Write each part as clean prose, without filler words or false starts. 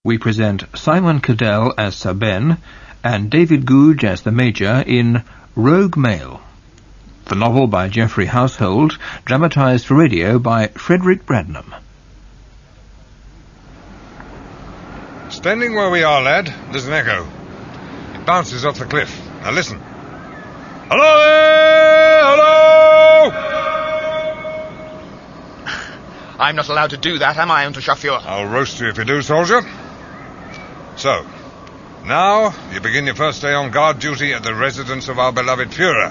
we present Simon Cadell as Sir Ben and David Goudge as the Major in Rogue Male, the novel by Geoffrey Household, dramatised for radio by Frederick Bradnum. Standing where we are, lad, there's an echo. It bounces off the cliff. Now listen. Hello there! Hello! I'm not allowed to do that, am I, Unterscharführer? I'll roast you if you do, soldier. So, now you begin your first day on guard duty at the residence of our beloved Führer,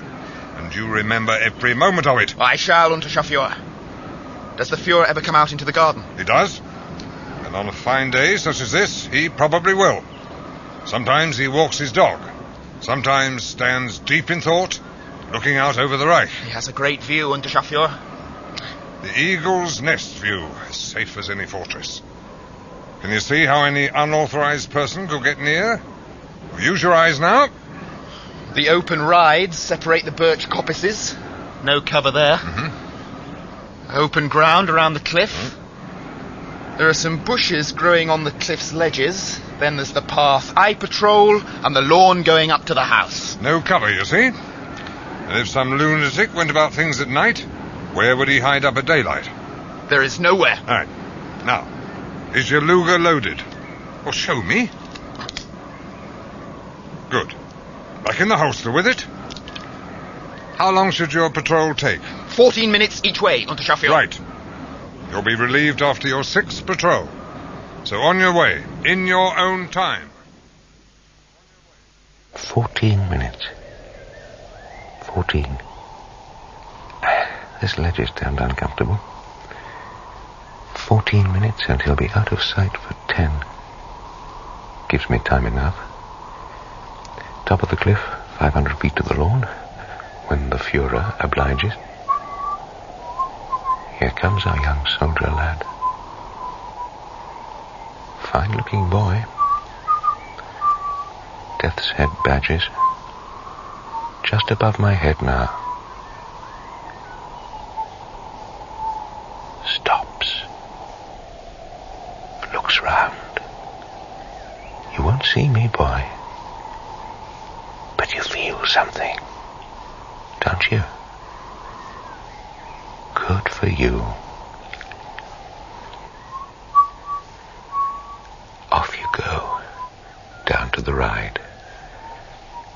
and you remember every moment of it. I shall, Unterscharführer. Does the Führer ever come out into the garden? He does. And on a fine day such as this, he probably will. Sometimes he walks his dog. Sometimes stands deep in thought, looking out over the Reich. He has a great view, Unterscharfürer. The eagle's nest view, as safe as any fortress. Can you see how any unauthorized person could get near? Well, use your eyes now. The open rides separate the birch coppices. No cover there. Open ground around the cliff. There are some bushes growing on the cliff's ledges. Then there's the path I patrol and the lawn going up to the house. No cover, you see. And if some lunatic went about things at night, where would he hide up at daylight? There is nowhere. All right. Now, is your Luger loaded? Well, show me. Good. Back in the holster with it. How long should your patrol take? 14 minutes each way, Unterscharführer. Right. You'll be relieved after your 6th patrol. So on your way, in your own time. 14 minutes. 14. This ledge is damned uncomfortable. 14 minutes and he'll be out of sight for 10. Gives me time enough. Top of the cliff, 500 feet to the lawn, when the Führer obliges. Here comes our young soldier lad. Fine-looking boy. Death's head badges. Just above my head now. Stops. Looks round. You won't see me, boy. But you feel something. Don't you? Good for you. Off you go. Down to the ride.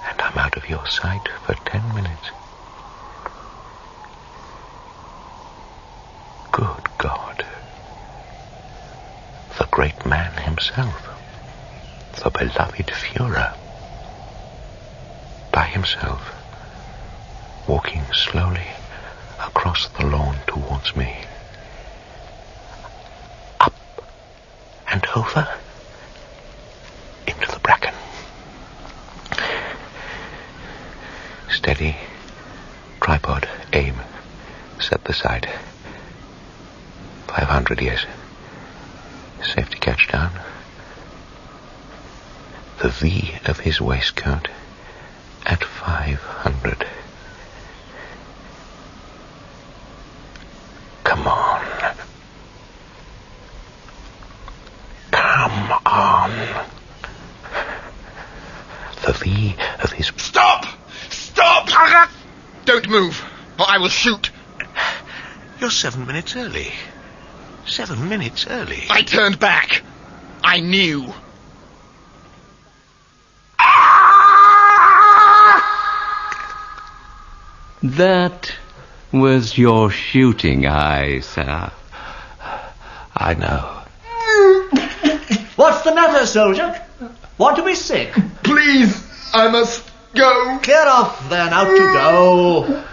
And I'm out of your sight for 10 minutes. Good God. The great man himself. The beloved Führer. By himself. Walking slowly across the lawn towards me. Up and over. Into the bracken. Steady. Tripod. Aim. Set the sight. 500, yes. Safety catch down. The V of his waistcoat at 500. Come on. Come on. The V of his... Stop! Stop! Don't move, or I will shoot. You're 7 minutes early. 7 minutes early. I turned back. I knew. That was your shooting eye, sir. I know. What's the matter, soldier? Want to be sick? Please, I must go. Clear off, then. Out you go.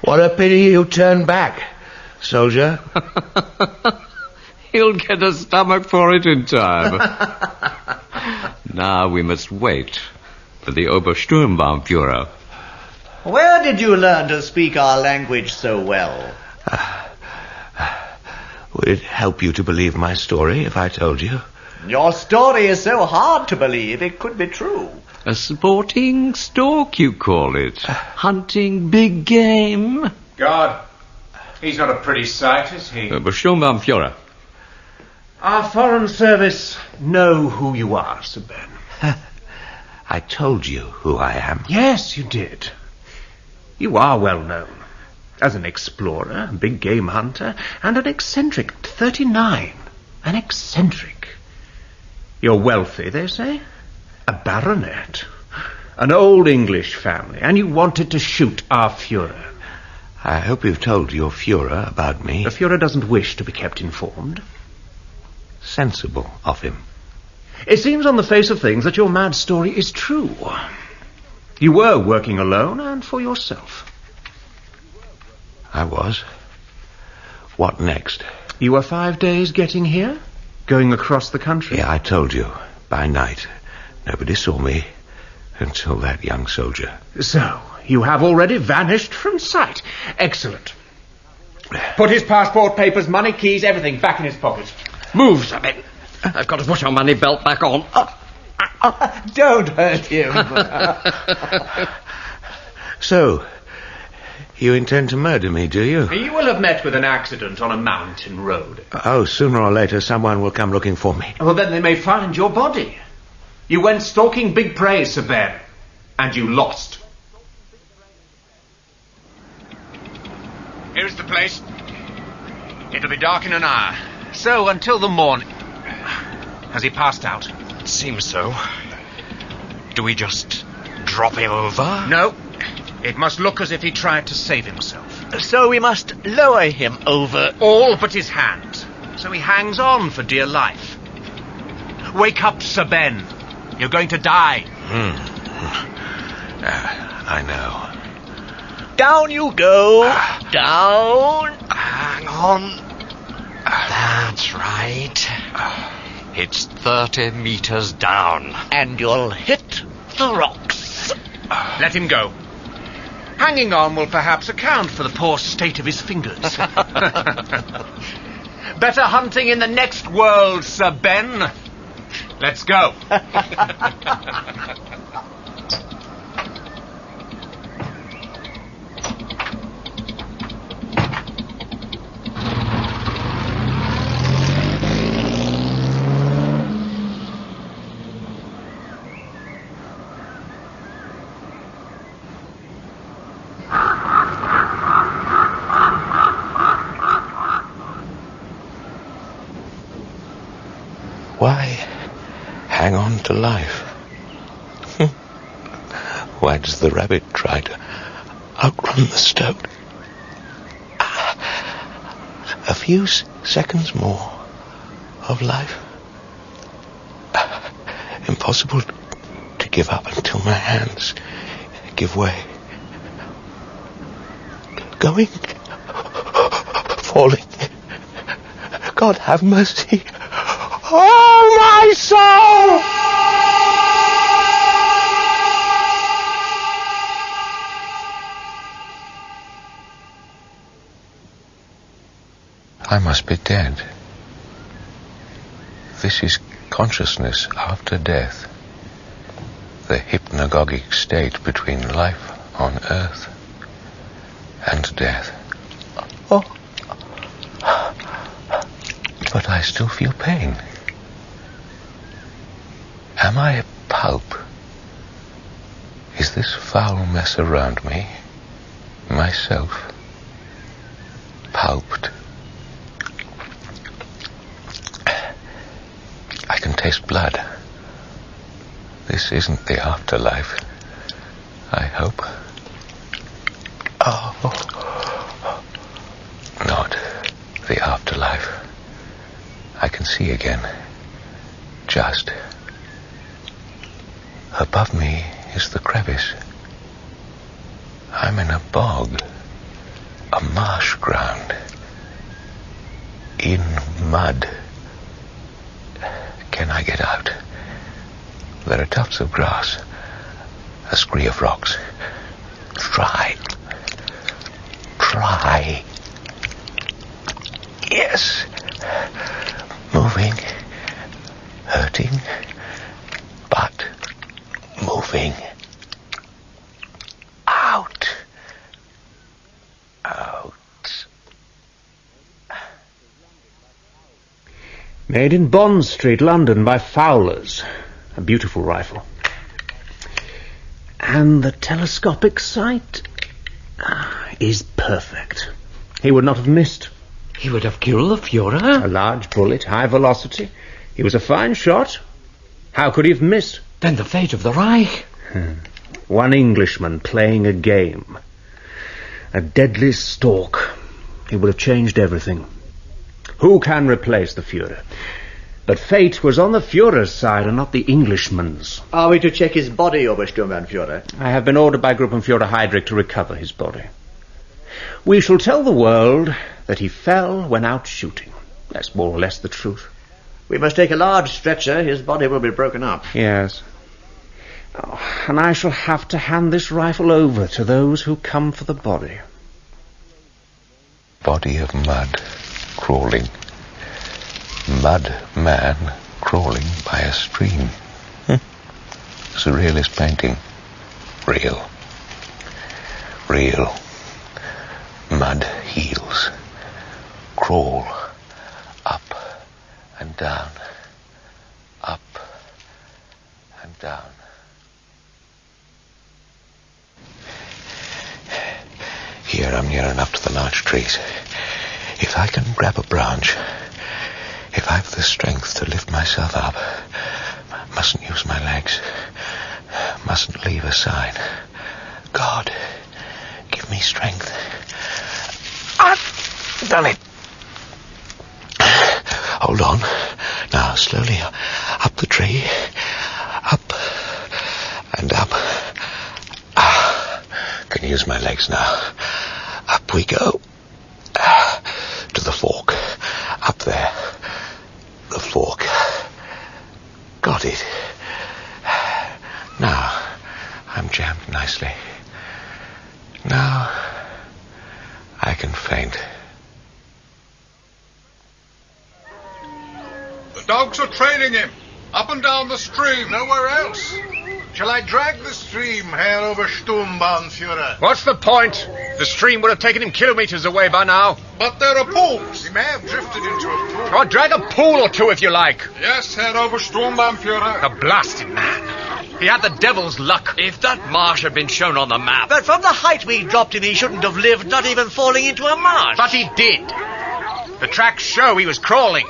What a pity you turned back, soldier. He'll get a stomach for it in time. Now we must wait for the Obersturmbannführer. Where did you learn to speak our language so well? Would it help you to believe my story if I told you? Your story is so hard to believe it could be true. A sporting stalk, you call it? Hunting big game? God, he's not a pretty sight, is he? Obersturmbannführer. Our Foreign Service know who you are, Sir Ben. I told you who I am. Yes, you did. You are well known. As an explorer, big game hunter, and an eccentric at 39. An eccentric. You're wealthy, they say. A baronet. An old English family, and you wanted to shoot our Führer. I hope you've told your Führer about me. The Führer doesn't wish to be kept informed. Sensible of him. It seems on the face of things that your mad story is true. You were working alone and for yourself. I was. What next? You were 5 days getting here? Going across the country? Yeah, I told you. By night. Nobody saw me until that young soldier. So, you have already vanished from sight. Excellent. Put his passport, papers, money, keys, everything back in his pocket. Move, Sir Ben. I've got to put your money belt back on. Don't hurt him. So, you intend to murder me, do you? You will have met with an accident on a mountain road. Oh, sooner or later someone will come looking for me. Well, then they may find your body. You went stalking big prey, Sir Ben, and you lost. Here's the place. It'll be dark in an hour. So, until the morning... Has he passed out? It seems so. Do we just drop him over? No. It must look as if he tried to save himself. So we must lower him over... All but his hand. So he hangs on for dear life. Wake up, Sir Ben. You're going to die. I know. Down you go. Down. Hang on. That's right. It's 30 meters down. And you'll hit the rocks. Let him go. Hanging on will perhaps account for the poor state of his fingers. Better hunting in the next world, Sir Ben. Let's go. Why hang on to life? Why does the rabbit try to outrun the stone? A few seconds more of life. Impossible to give up until my hands give way. Going, falling. God have mercy. Oh, my soul! I must be dead. This is consciousness after death. The hypnagogic state between life on earth and death. Oh. But I still feel pain. Am I a pulp? Is this foul mess around me myself pulped? I can taste blood. This isn't the afterlife, I hope. Oh, not the afterlife. I can see again, just. Above me is the crevice. I'm in a bog, a marsh ground, in mud. Can I get out? There are tufts of grass, a scree of rocks. Try. Yes. Moving, hurting, but moving. Out. Made in Bond Street, London, by Fowler's. A beautiful rifle. And the telescopic sight is perfect. He would not have missed. He would have killed the Führer? A large bullet, high velocity. He was a fine shot. How could he have missed? Then the fate of the Reich. One Englishman playing a game. A deadly stalk. He would have changed everything. Who can replace the Führer? But fate was on the Führer's side and not the Englishman's. Are we to check his body, Obersturmbannführer? I have been ordered by Gruppenführer Heydrich to recover his body. We shall tell the world that he fell when out shooting. That's more or less the truth. We must take a large stretcher. His body will be broken up. Yes. Oh, and I shall have to hand this rifle over to those who come for the body. Body of mud crawling. Mud man crawling by a stream. Surrealist painting. Real. Real. Mud heels. Crawl. Up and down. Up and down. Here I'm near enough to the large trees. If I can grab a branch, if I've the strength to lift myself up, mustn't use my legs, mustn't leave a sign. God, give me strength. I've done it. Hold on. Now, slowly up the tree. Up and up. Can use my legs now. Up we go. To the fork. Up there. The fork. Got it. Now, I'm jammed nicely. Now, I can faint. The dogs are trailing him. Up and down the stream, nowhere else. Shall I drag the stream, Herr Obersturmbannführer? What's the point? The stream would have taken him kilometres away by now. But there are pools. He may have drifted into a pool. Or drag a pool or two if you like. Yes, Herr Obersturmbannführer. The blasted man. He had the devil's luck. If that marsh had been shown on the map. But from the height we dropped him, he shouldn't have lived, not even falling into a marsh. But he did. The tracks show he was crawling.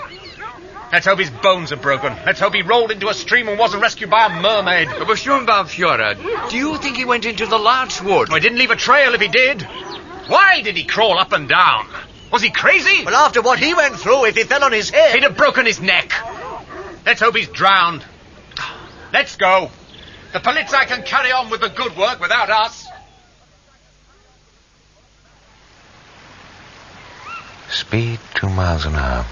Let's hope his bones are broken. Let's hope he rolled into a stream and wasn't rescued by a mermaid. Obersturmbannführer, do you think he went into the larch wood? Well, he didn't leave a trail if he did. Why did he crawl up and down? Was he crazy? Well, after what he went through, if he fell on his head... He'd have broken his neck. Let's hope he's drowned. Let's go. The Polizei can carry on with the good work without us. Speed 2 miles an hour.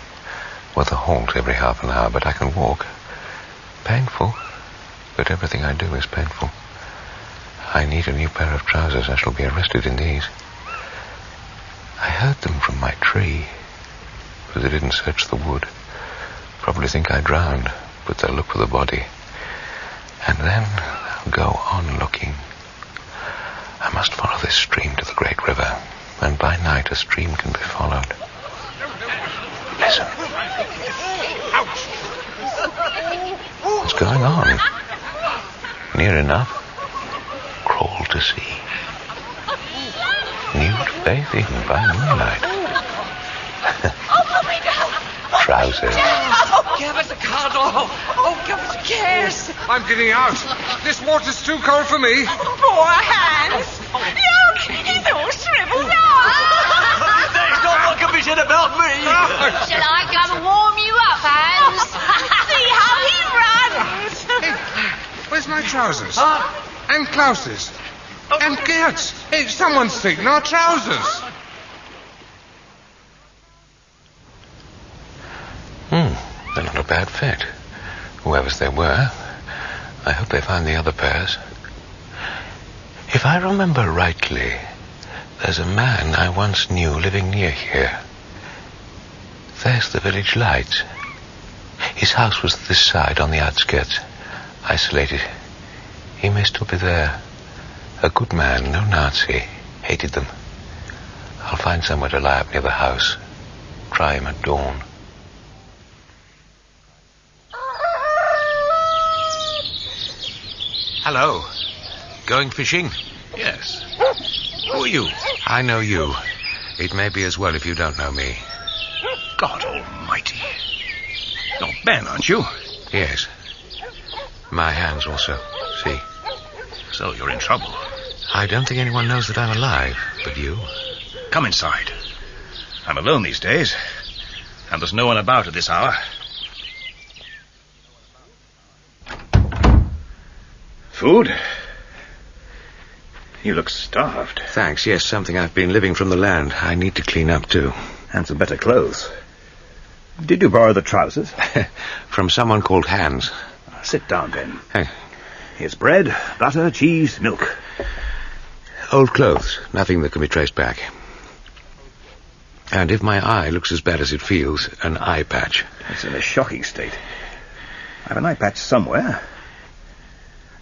With a halt every half an hour, but I can walk. Painful, but everything I do is painful. I need a new pair of trousers. I shall be arrested in these. I heard them from my tree, but they didn't search the wood. Probably think I drowned, but they'll look for the body. And then they'll go on looking. I must follow this stream to the great river, and by night a stream can be followed. Listen. What's going on? Near enough. Crawl to see. Nude bathing by moonlight. Trousers. Oh, give us a cuddle. Oh, give us a kiss. I'm getting out. This water's too cold for me. Poor Hans. Look, he's all shriveled up. There's not what can be said about me. Shall I come and warm you up, Hans? See how he runs. Hey, where's my trousers? And Klaus's. And Gert's. Hey, someone's taken our trousers. They're not a bad fit. Whoever's they were, I hope they find the other pairs. If I remember rightly, there's a man I once knew living near here. There's the village lights. His house was this side on the outskirts, isolated. He may still be there. A good man, no Nazi, hated them. I'll find. I'll find somewhere to lie up near the house. Try him at dawn. Hello. Going fishing? Yes. Who are you? I know you. It may be as well if you don't know me. God almighty. You're Ben, aren't you? Yes. My hands also. See? So you're in trouble. I don't think anyone knows that I'm alive, but you. Come inside. I'm alone these days, and there's no one about at this hour. Food? You look starved. Thanks, yes, something I've been living from the land. I need to clean up, too. And some better clothes. Did you borrow the trousers? From someone called Hans. Sit down, then. Hey. Here's bread, butter, cheese, milk. Old clothes, nothing that can be traced back. And if my eye looks as bad as it feels, an eye patch. It's in a shocking state. I have an eye patch somewhere.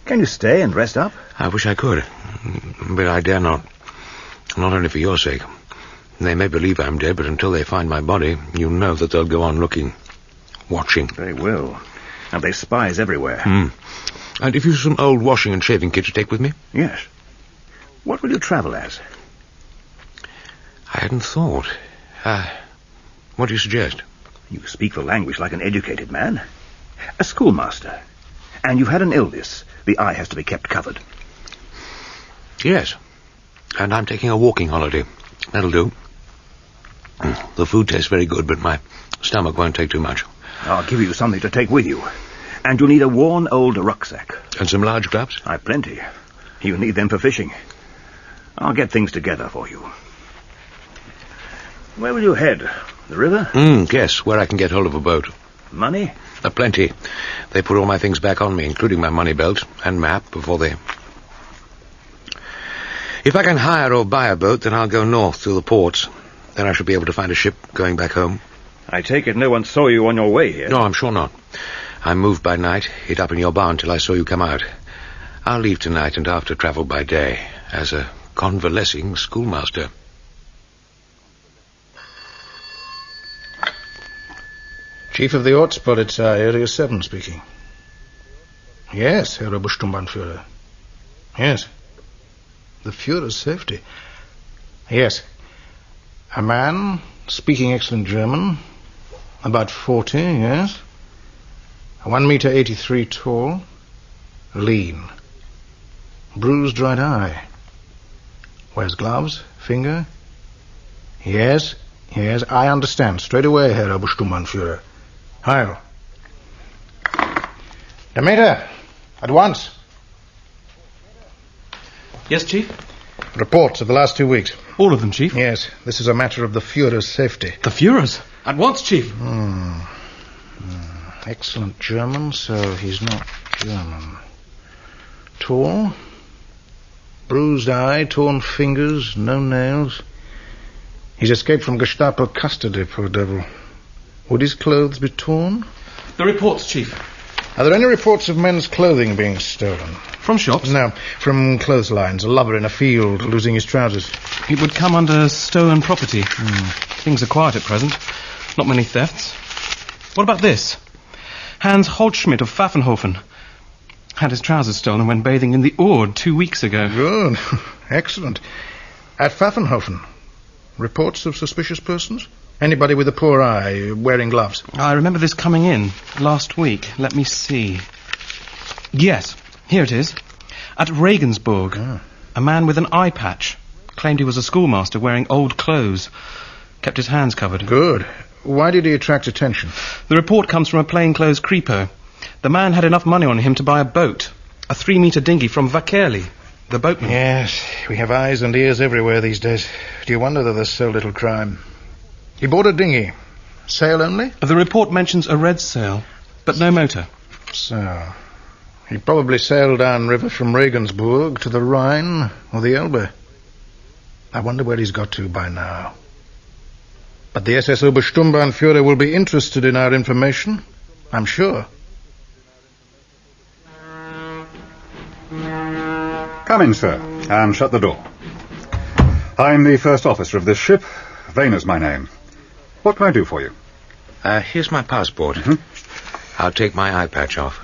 Can you stay and rest up? I wish I could, but I dare not. Not only for your sake. They may believe I'm dead, but until they find my body, you know that they'll go on looking, watching. They will. And they've spies everywhere. And if you've some old washing and shaving kit to take with me? Yes. What will you travel as? I hadn't thought. What do you suggest? You speak the language like an educated man. A schoolmaster. And you've had an illness. The eye has to be kept covered. Yes. And I'm taking a walking holiday. That'll do. The food tastes very good, but my stomach won't take too much. I'll give you something to take with you. And you'll need a worn old rucksack. And some large gloves? I've plenty. You'll need them for fishing. I'll get things together for you. Where will you head? The river? Yes, where I can get hold of a boat. Money? Plenty. They put all my things back on me, including my money belt and map, before they... If I can hire or buy a boat, then I'll go north through the ports. Then I should be able to find a ship going back home. I take it no one saw you on your way here? No, I'm sure not. I moved by night, hid up in your barn till I saw you come out. I'll leave tonight and after travel by day, as a convalescing schoolmaster. Chief of the Ortspolizei, Area 7 speaking. Yes, Herr Obersturmbannführer. Yes. The Führer's safety. Yes. A man, speaking excellent German, about 40, yes. 1.83 meters tall, lean. Bruised right eye. Wears gloves, finger. Yes, I understand. Straight away, Herr Obersturmbannführer. Heil. Demeter, at once. Yes, Chief? Reports of the last 2 weeks. All of them, Chief? Yes, this is a matter of the Führer's safety. The Führer's? At once, Chief. Excellent German, so he's not German. Tall. Bruised eye, torn fingers, no nails. He's escaped from Gestapo custody, poor devil. Would his clothes be torn? The reports, Chief. Are there any reports of men's clothing being stolen? From shops? No, from clotheslines. A lover in a field losing his trousers. It would come under stolen property. Things are quiet at present. Not many thefts. What about this? Hans Holtschmidt of Pfaffenhofen had his trousers stolen when bathing in the Ord 2 weeks ago. Good. Excellent. At Pfaffenhofen, reports of suspicious persons? Anybody with a poor eye, wearing gloves? I remember this coming in last week. Let me see. Yes, here it is. At Regensburg, a man with an eye patch claimed he was a schoolmaster wearing old clothes. Kept his hands covered. Good. Why did he attract attention? The report comes from a plainclothes creeper. The man had enough money on him to buy a boat. A 3-meter dinghy from Vakerli, the boatman. Yes, we have eyes and ears everywhere these days. Do you wonder that there's so little crime? He bought a dinghy. Sail only? The report mentions a red sail, but no motor. So, he probably sailed downriver from Regensburg to the Rhine or the Elbe. I wonder where he's got to by now. But the SS Obersturmbannführer will be interested in our information, I'm sure. Come in, sir, and shut the door. I'm the first officer of this ship. Vane's my name. What can I do for you? Here's my passport. I'll take my eye patch off.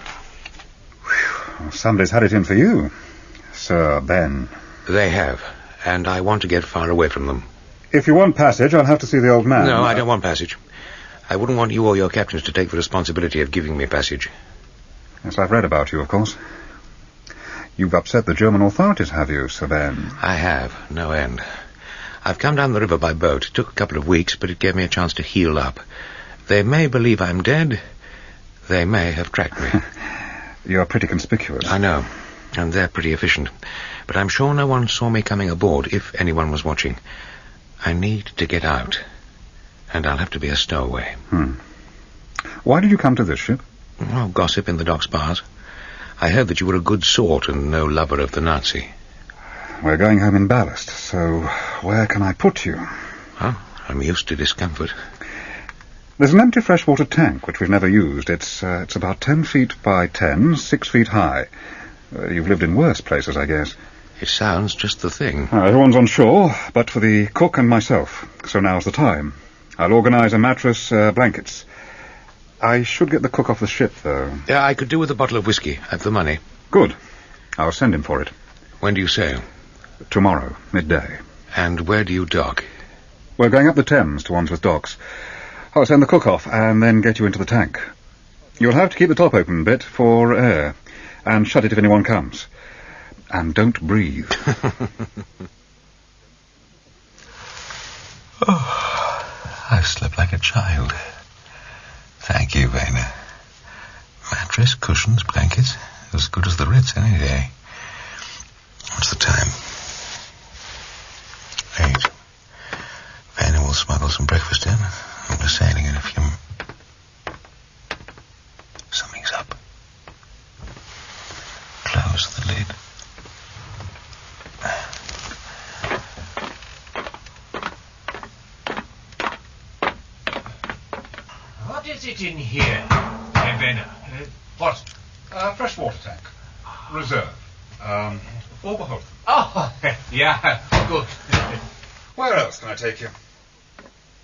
Somebody's had it in for you, Sir Ben. They have, and I want to get far away from them. If you want passage, I'll have to see the old man. No, I don't want passage. I wouldn't want you or your captains to take the responsibility of giving me passage. Yes, I've read about you, of course. You've upset the German authorities, have you, Sir Ben? I have, no end. I've come down the river by boat. It took a couple of weeks, but it gave me a chance to heal up. They may believe I'm dead. They may have tracked me. You're pretty conspicuous. I know, and they're pretty efficient. But I'm sure no one saw me coming aboard, if anyone was watching. I need to get out, and I'll have to be a stowaway. Why did you come to this ship? Oh, gossip in the dock bars. I heard that you were a good sort and no lover of the Nazi. We're going home in ballast, so where can I put you? Oh, I'm used to discomfort. There's an empty freshwater tank, which we've never used. It's about 10 feet by 10, 6 feet high. You've lived in worse places, I guess. It sounds just the thing. Everyone's on shore, but for the cook and myself. So now's the time. I'll organise a mattress, blankets. I should get the cook off the ship, though. Yeah, I could do with a bottle of whiskey. I've the money. Good. I'll send him for it. When do you sail? Tomorrow, midday. And where do you dock? We're going up the Thames to Wandsworth Docks. I'll send the cook off and then get you into the tank. You'll have to keep the top open a bit for air, and shut it if anyone comes. And don't breathe. I've slept like a child. Thank you, Vena. Mattress, cushions, blankets, as good as the Ritz any day. What's the time? 8. Vena will smuggle some breakfast in, and we're sailing in a few... Something's up. Close the lid. What is it in here, Vena? What? Freshwater tank. Reserve. Overhaul. Oh, yeah, good. Where else can I take you?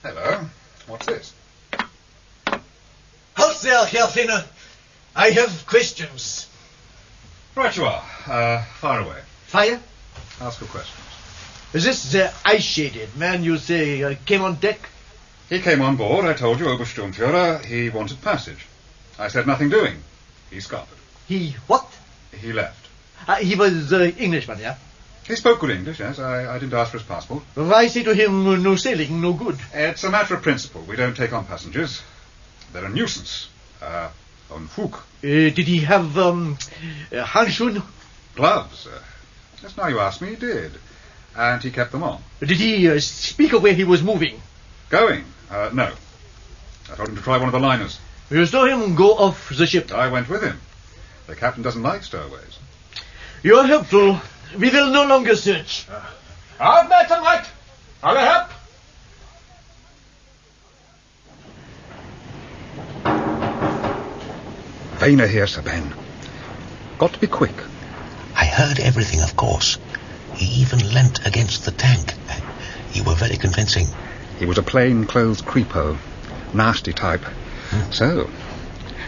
Hello. What's this? Halt there, Herr Vena. I have questions. Right you are. Far away. Fire? Ask for questions. Is this the ice-shaded man you say came on deck? He came on board, I told you, Obersturmführer. He wanted passage. I said nothing doing. He scarpered. He what? He left. He was Englishman, yeah? He spoke good English, yes. I didn't ask for his passport. Why say to him, no sailing, no good? It's a matter of principle. We don't take on passengers. They're a nuisance. Unfug. Did he have, Handschuhen? Gloves. Just now you asked me, he did. And he kept them on. Did he speak of where he was moving? Going? No. I told him to try one of the liners. You saw him go off the ship? I went with him. The captain doesn't like stowaways. You're helpful. We will no longer search. Out, Matheson, alle help! Vena here, Sir Ben. Got to be quick. I heard everything, of course. He even leant against the tank. You were very convincing. He was a plain-clothes creepo. Nasty type. So,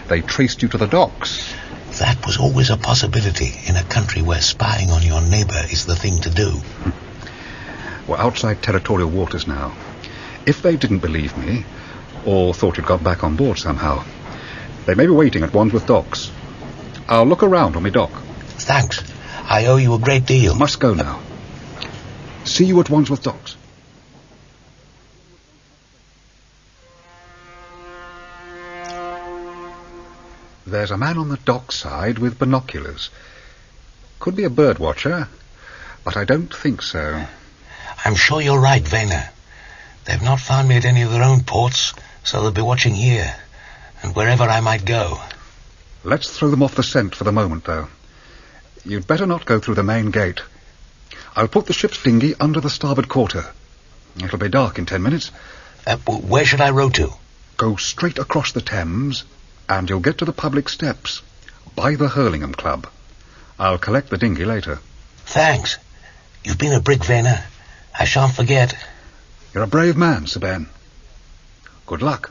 they traced you to the docks. That was always a possibility in a country where spying on your neighbour is the thing to do. We're outside territorial waters now. If they didn't believe me, or thought you'd got back on board somehow, they may be waiting at Wandsworth Docks. I'll look around when we dock. Thanks. I owe you a great deal. Must go now. See you at Wandsworth Docks. There's a man on the dock side with binoculars. Could be a bird watcher, but I don't think so. I'm sure you're right, Vena. They've not found me at any of their own ports, so they'll be watching here, and wherever I might go. Let's throw them off the scent for the moment, though. You'd better not go through the main gate. I'll put the ship's dinghy under the starboard quarter. It'll be dark in 10 minutes. Where should I row to? Go straight across the Thames, and you'll get to the public steps, by the Hurlingham Club. I'll collect the dinghy later. Thanks. You've been a brick, Vena. I shan't forget. You're a brave man, Sir Ben. Good luck.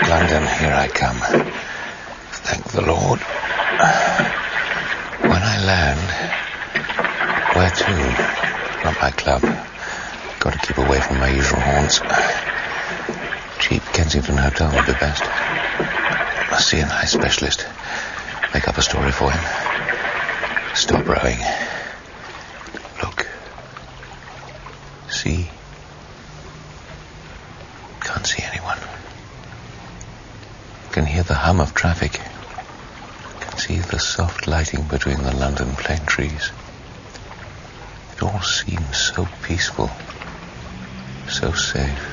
London, here I come. Thank the Lord. When I land, where to? Not my club. Got to keep away from my usual haunts. Cheap Kensington hotel would be best. Must see an eye specialist. Make up a story for him. Stop rowing. Look. See? Can't see anyone. Can hear the hum of traffic. Can see the soft lighting between the London plane trees. It all seems so peaceful. So safe.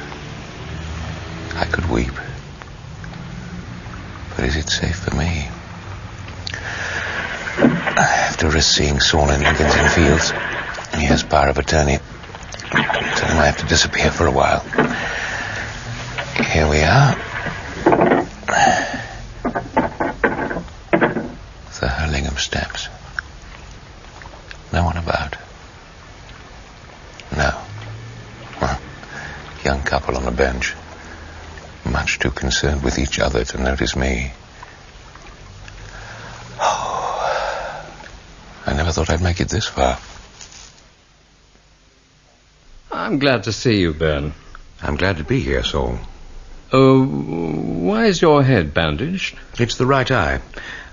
I could weep. But is it safe for me? I have to risk seeing Saul in Lincoln's Inn Fields. He has power of attorney. Tell him I have to disappear for a while. Here we are. The Hurlingham steps. No one about. No. Well, young couple on a bench. Much too concerned with each other to notice me. Oh, I never thought I'd make it this far. I'm glad to see you, Ben. I'm glad to be here, Saul. Why is your head bandaged? It's the right eye.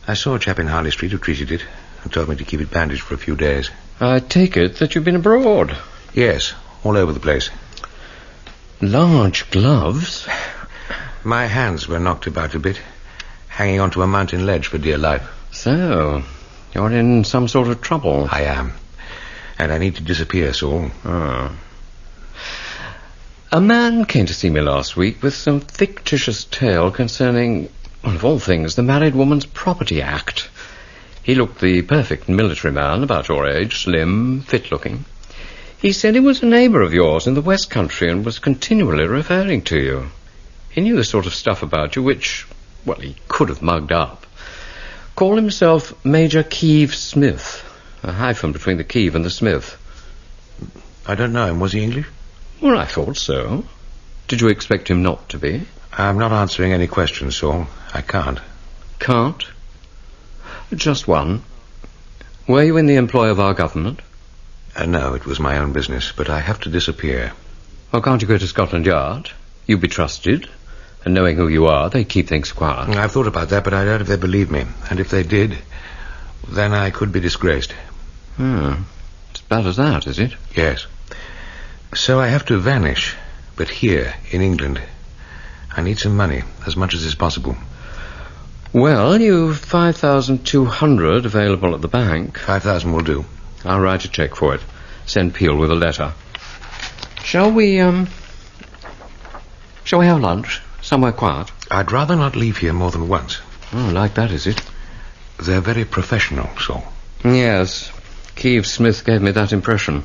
I saw a chap in Harley Street who treated it and told me to keep it bandaged for a few days. I take it that you've been abroad. Yes, all over the place. Large gloves? My hands were knocked about a bit, hanging onto a mountain ledge for dear life. So, you're in some sort of trouble. I am. And I need to disappear, Saul. Oh. A man came to see me last week with some fictitious tale concerning, well, of all things, the Married Woman's Property Act. He looked the perfect military man, about your age, slim, fit-looking. He said he was a neighbour of yours in the West Country and was continually referring to you. He knew the sort of stuff about you which, well, he could have mugged up. Called himself Major Quive-Smith, a hyphen between the Quive and the Smith. I don't know him. Was he English? Well, I thought so. Did you expect him not to be? I'm not answering any questions, Saul. I can't. Can't? Just one. Were you in the employ of our government? No, it was my own business, but I have to disappear. Well, can't you go to Scotland Yard? You'd be trusted. And knowing who you are, they keep things quiet. I've thought about that, but I doubt if they believe me. And if they did, then I could be disgraced. It's as bad as that, is it? Yes. So I have to vanish, but here, in England. I need some money, as much as is possible. Well, you've 5,200 available at the bank. 5,000 will do. I'll write a cheque for it. Send Peale with a letter. Shall we have lunch? Somewhere quiet? I'd rather not leave here more than once. Oh, like that, is it? They're very professional, Saul. Yes. Quive-Smith gave me that impression.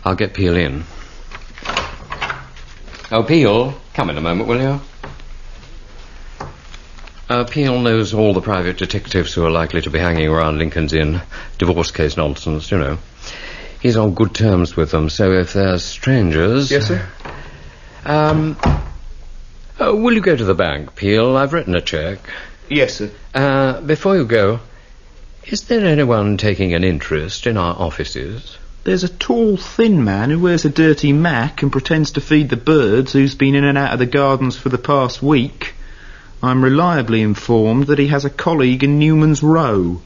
I'll get Peale in. Oh, Peale, come in a moment, will you? Peale knows all the private detectives who are likely to be hanging around Lincoln's Inn. Divorce case nonsense, you know. He's on good terms with them, so if they're strangers... Yes, sir? Will you go to the bank, Peale? I've written a cheque. Yes, sir. Before you go, is there anyone taking an interest in our offices? There's a tall, thin man who wears a dirty mac and pretends to feed the birds who's been in and out of the gardens for the past week. I'm reliably informed that he has a colleague in Newman's Row.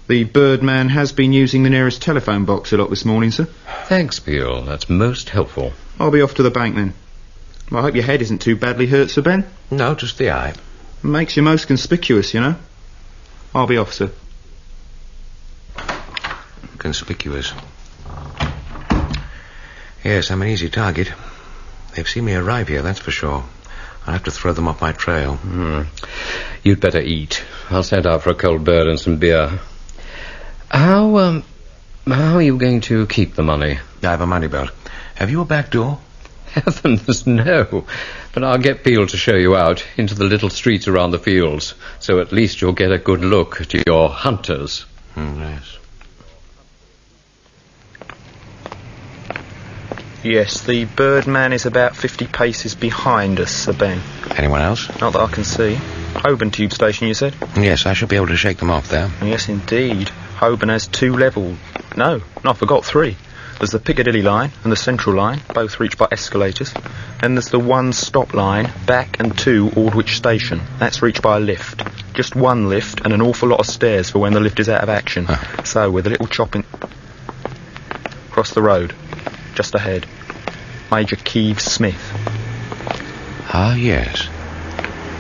The birdman has been using the nearest telephone box a lot this morning, sir. Thanks, Peale. That's most helpful. I'll be off to the bank then. Well, I hope your head isn't too badly hurt, Sir Ben. No, just the eye. Makes you most conspicuous, you know. I'll be off, sir. Conspicuous. Yes, I'm an easy target. They've seen me arrive here, that's for sure. I'll have to throw them off my trail. You'd better eat. I'll send out for a cold bird and some beer. How are you going to keep the money? I have a money belt. Have you a back door? Heavens, no. But I'll get Peale to show you out into the little streets around the fields, so at least you'll get a good look at your hunters. Yes. Yes, the Birdman is about 50 paces behind us, Sir Ben. Anyone else? Not that I can see. Holborn tube station, you said? Yes, I should be able to shake them off there. Yes, indeed. Holborn has 2 levels. No, I forgot 3. There's the Piccadilly line and the Central line, both reached by escalators. Then there's the 1 stop line, back and to Aldwych Station. That's reached by a lift. Just 1 lift and an awful lot of stairs for when the lift is out of action. Huh. So, with a little chopping... Across the road, just ahead. Major Quive-Smith. Ah, yes.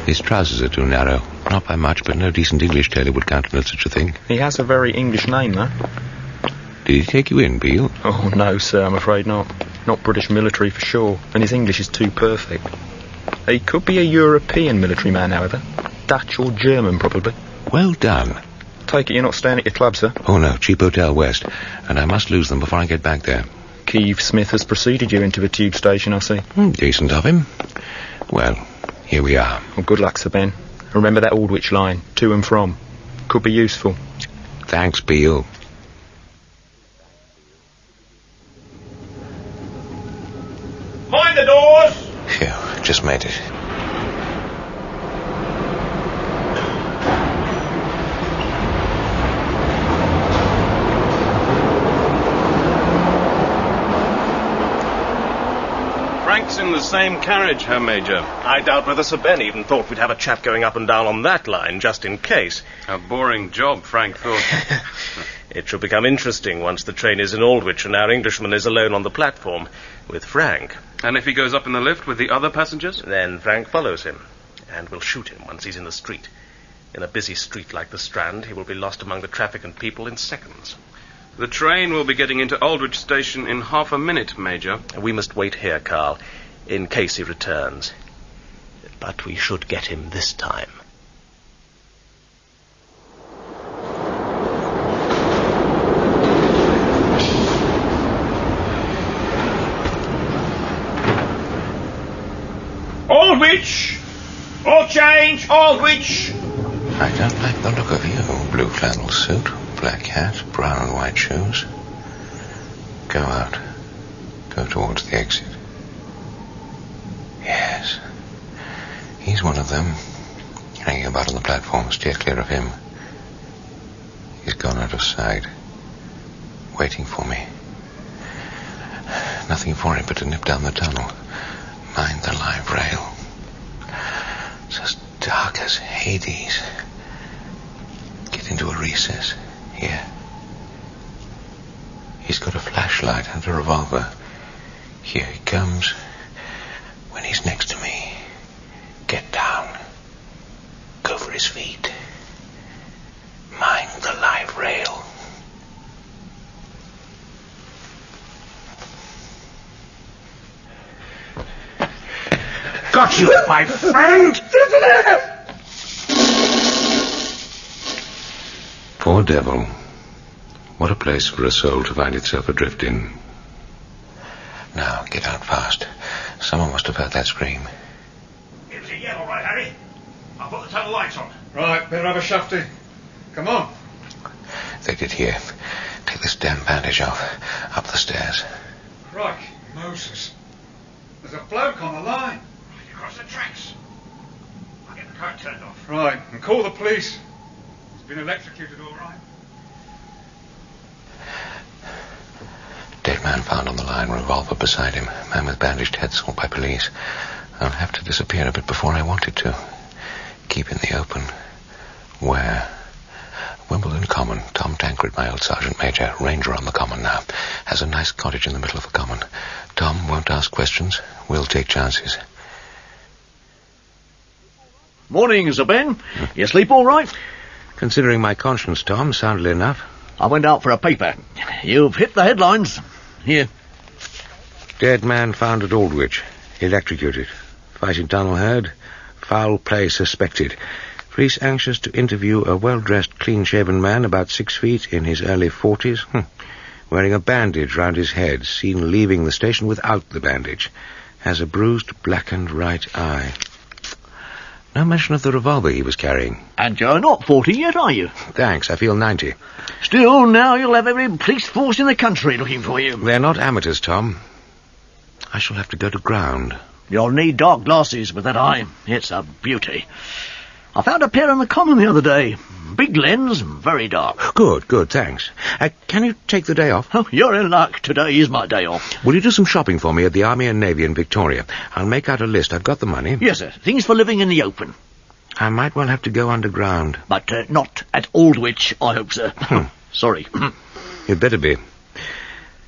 His trousers are too narrow. Not by much, but no decent English tailor would countenance such a thing. He has a very English name, though. Did he take you in, Peale? Oh, no, sir, I'm afraid not. Not British military for sure, and his English is too perfect. He could be a European military man, however. Dutch or German, probably. Well done. Take it you're not staying at your club, sir? Oh, no, cheap hotel west, and I must lose them before I get back there. Quive-Smith has preceded you into the tube station, I see. Decent of him. Well, here we are. Well, good luck, Sir Ben. Remember that Aldwych line, to and from. Could be useful. Thanks, Peale. Mind the doors! Phew, just made it. Frank's in the same carriage, Herr Major. I doubt whether Sir Ben even thought we'd have a chap going up and down on that line, just in case. A boring job, Frank thought. It shall become interesting once the train is in Aldwych and our Englishman is alone on the platform with Frank. And if he goes up in the lift with the other passengers? Then Frank follows him, and will shoot him once he's in the street. In a busy street like the Strand, he will be lost among the traffic and people in seconds. The train will be getting into Aldwych Station in half a minute, Major. We must wait here, Karl, in case he returns. But we should get him this time. Aldwych! All change, Aldwych! I don't like the look of you. Blue flannel suit, black hat, brown and white shoes. Go out. Go towards the exit. Yes. He's one of them. Hanging about on the platform. Steer clear of him. He's gone out of sight. Waiting for me. Nothing for it but to nip down the tunnel. Mind the live rail. It's as dark as Hades. Get into a recess. Here. He's got a flashlight and a revolver. Here he comes. When he's next to me, get down. Go for his feet. Mind the live rail. Got you, my friend! Poor devil. What a place for a soul to find itself adrift in. Now, get out fast. Someone must have heard that scream. It was a yell, all right, Harry. I'll put the tunnel lights on. Right, better have a shafty. Come on. They did hear. Take this damn bandage off. Up the stairs. Crikey, Moses. There's a bloke on the line. Right across the tracks. I'll get the car turned off. Right, and call the police. He's been electrocuted, all right. Dead man found on the line, revolver beside him. Man with bandaged head sought by police. I'll have to disappear a bit before I wanted to. Keep in the open. Where? Wimbledon Common. Tom Tancred, my old sergeant major, ranger on the common now. Has a nice cottage in the middle of the common. Tom won't ask questions. We'll take chances. Morning, Sir Ben. You sleep all right? Considering my conscience, Tom, soundly enough. I went out for a paper. You've hit the headlines. Here. Dead man found at Aldwych. Electrocuted. Fighting tunnel heard. Foul play suspected. Police anxious to interview a well-dressed, clean-shaven man about 6 feet in his early 40s. Wearing a bandage round his head. Seen leaving the station without the bandage. Has a bruised, blackened right eye. No mention of the revolver he was carrying. And you're not 40 yet, are you? Thanks, I feel 90. Still, now you'll have every police force in the country looking for you. They're not amateurs, Tom. I shall have to go to ground. You'll need dark glasses with that eye. It's a beauty. I found a pair on the common the other day. Big lens, very dark. Good, thanks. Can you take the day off? Oh, you're in luck. Today is my day off. Will you do some shopping for me at the Army and Navy in Victoria? I'll make out a list. I've got the money. Yes, sir. Things for living in the open. I might well have to go underground. But not at Aldwych, I hope, sir. Sorry. You'd better be.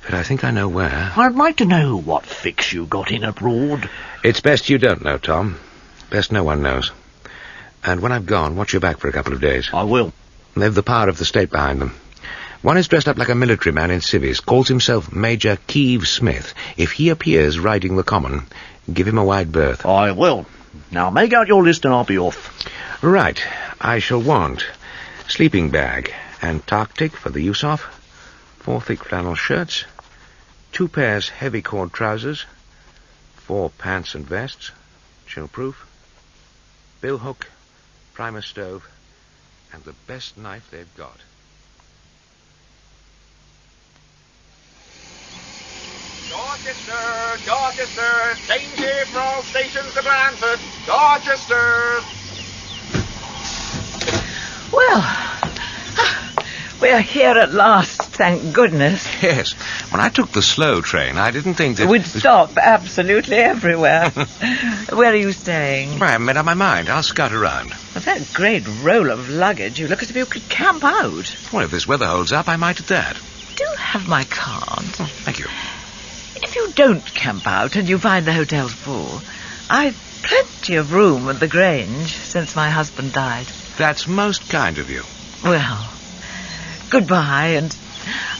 But I think I know where. I'd like to know what fix you got in abroad. It's best you don't know, Tom. Best no one knows. And when I've gone, watch your back for a couple of days. I will. They've the power of the state behind them. One is dressed up like a military man in civvies, calls himself Major Quive-Smith. If he appears riding the common, give him a wide berth. I will. Now make out your list and I'll be off. Right. I shall want sleeping bag and Targett for the use of, 4 thick flannel shirts, 2 pairs heavy cord trousers, 4 pants and vests, chill-proof, bill hook, primer stove, and the best knife they've got. Dorchester, danger for all stations to Blandford. Dorchester. Well, we're here at last, thank goodness. Yes. When I took the slow train, I didn't think that... We'd stop absolutely everywhere. Where are you staying? I haven't made up my mind. I'll scout around. With that great roll of luggage, you look as if you could camp out. Well, if this weather holds up, I might at that. Do have my card. Oh, thank you. If you don't camp out and you find the hotel full, I've plenty of room at the Grange since my husband died. That's most kind of you. Well, goodbye, and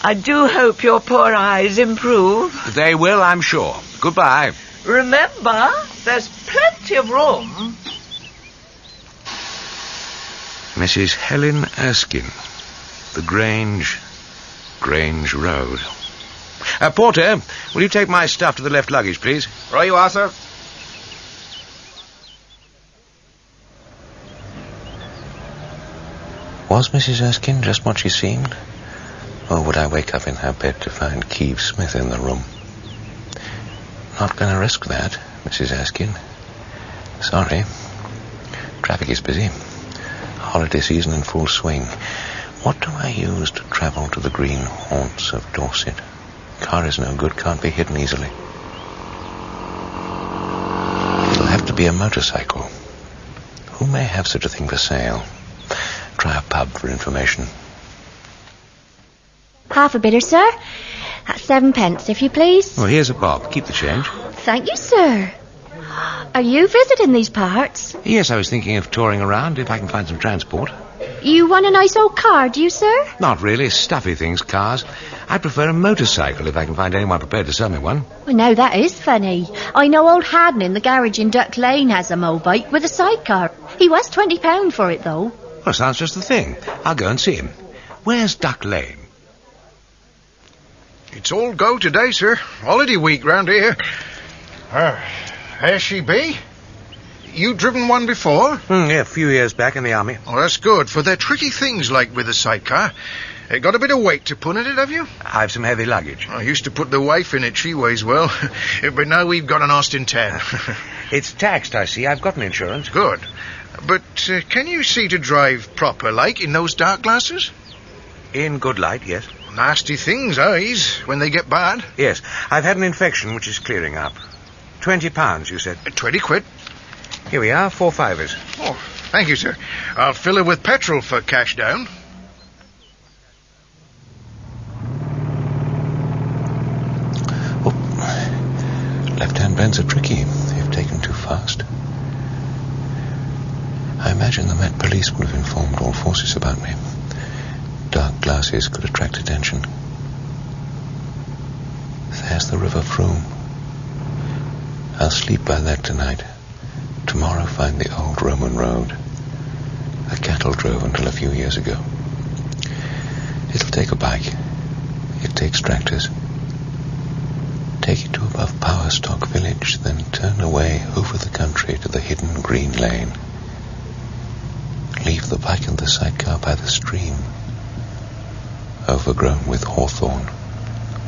I do hope your poor eyes improve. They will, I'm sure. Goodbye. Remember, there's plenty of room. Mrs. Helen Erskine, the Grange Road. Porter, will you take my stuff to the left luggage, please? Right you are, sir. Was Mrs. Erskine just what she seemed? Or would I wake up in her bed to find Quive-Smith in the room? Not going to risk that, Mrs. Erskine. Sorry. Traffic is busy. Holiday season in full swing. What do I use to travel to the green haunts of Dorset? Car is no good, can't be hidden easily. It'll have to be a motorcycle. Who may have such a thing for sale? Try a pub for information. Half a bidder, sir. That's 7 pence, if you please. Well, here's a bob. Keep the change. Thank you, sir. Are you visiting these parts? Yes, I was thinking of touring around if I can find some transport. You want a nice old car, do you, sir? Not really. Stuffy things, cars. I prefer a motorcycle if I can find anyone prepared to sell me one. Well, no, that is funny. I know old Haddon in the garage in Duck Lane has a mobike with a sidecar. He was £20 for it, though. Well, sounds just the thing. I'll go and see him. Where's Duck Lane? It's all go today, sir. Holiday week round here. There she be. You driven one before? Yeah, a few years back in the army. Oh, that's good, for they're tricky things like with a sidecar. Got a bit of weight to put in it, have you? I've some heavy luggage. I used to put the wife in it. She weighs well. But now we've got an Austin 10. It's taxed, I see. I've got an insurance. Good. But can you see to drive proper, like, in those dark glasses? In good light, yes. Nasty things, eyes, when they get bad. Yes. I've had an infection which is clearing up. £20, you said. 20 quid. Here we are, 4 fivers. Oh, thank you, sir. I'll fill her with petrol for cash down. Left-hand bends are tricky if taken too fast. I imagine the Met Police would have informed all forces about me. Dark glasses could attract attention. There's the River Frome. I'll sleep by that tonight. Tomorrow find the old Roman road. A cattle drove until a few years ago. It'll take a bike. It takes tractors. Take it to above Powerstock village, then turn away over the country to the hidden green lane. Leave the bike and the sidecar by the stream, overgrown with hawthorn,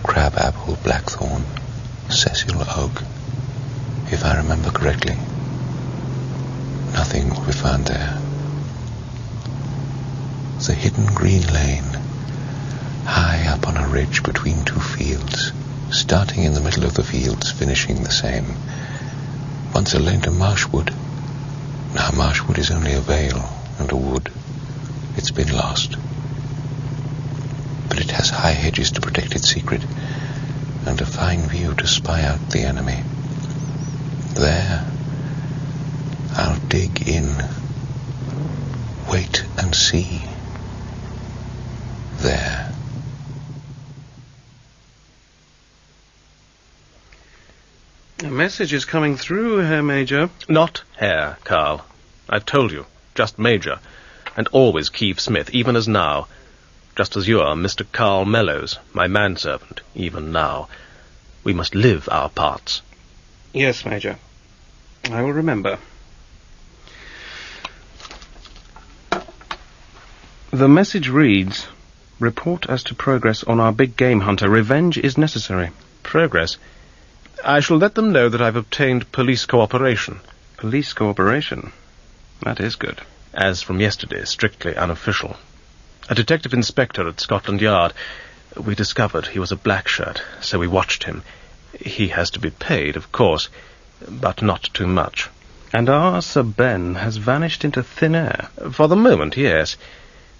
crabapple, blackthorn, Cecil Oak, if I remember correctly. Nothing will be found there. The hidden green lane, high up on a ridge between two fields, starting in the middle of the fields, finishing the same. Once a lane to Marshwood. Now Marshwood is only a vale and a wood. It's been lost. But it has high hedges to protect its secret, and a fine view to spy out the enemy. There, I'll dig in, wait and see. There. A message is coming through, Herr Major. Not Herr, Karl. I've told you. Just Major. And always Quive-Smith, even as now. Just as you are Mr. Karl Mellows, my manservant, even now. We must live our parts. Yes, Major. I will remember. The message reads, "Report as to progress on our big game hunter. Revenge is necessary." Progress? I shall let them know that I've obtained police cooperation. Police cooperation? That is good. As from yesterday, strictly unofficial. A detective inspector at Scotland Yard. We discovered he was a black shirt, so we watched him. He has to be paid, of course, but not too much. And our Sir Ben has vanished into thin air? For the moment, yes.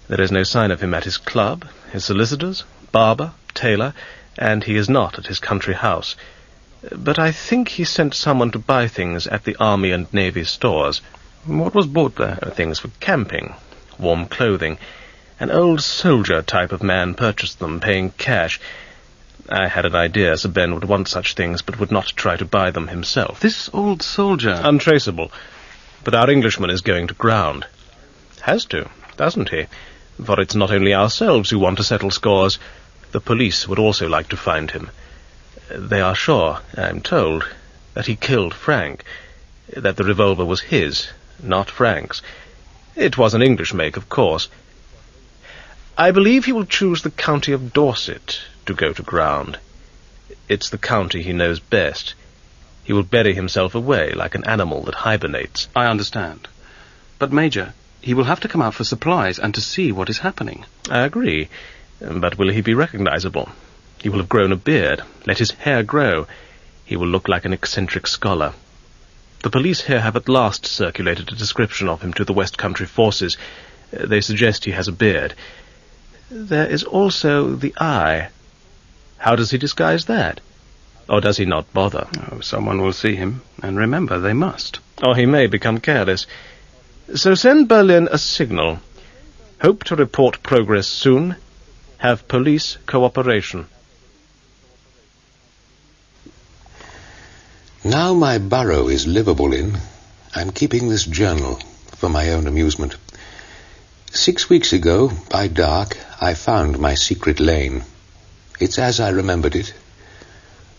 There is no sign of him at his club, his solicitors, barber, tailor, and he is not at his country house. But I think he sent someone to buy things at the Army and Navy stores. What was bought there? Things for camping, warm clothing. An old soldier type of man purchased them, paying cash. I had an idea Sir Ben would want such things, but would not try to buy them himself. This old soldier? Untraceable. But our Englishman is going to ground. Has to, doesn't he? For it's not only ourselves who want to settle scores. The police would also like to find him. They are sure, I'm told, that he killed Frank, that the revolver was his, not Frank's. It was an English make, of course. I believe he will choose the county of Dorset to go to ground. It's the county he knows best. He will bury himself away like an animal that hibernates. I understand. But, Major, he will have to come out for supplies and to see what is happening. I agree. But will he be recognizable? He will have grown a beard, let his hair grow. He will look like an eccentric scholar. The police here have at last circulated a description of him to the West Country forces. They suggest he has a beard. There is also the eye. How does he disguise that? Or does he not bother? Oh, someone will see him, and remember, they must. Or he may become careless. So send Berlin a signal. Hope to report progress soon. Have police cooperation. Now my burrow is livable in, I'm keeping this journal for my own amusement. 6 weeks ago, by dark, I found my secret lane. It's as I remembered it,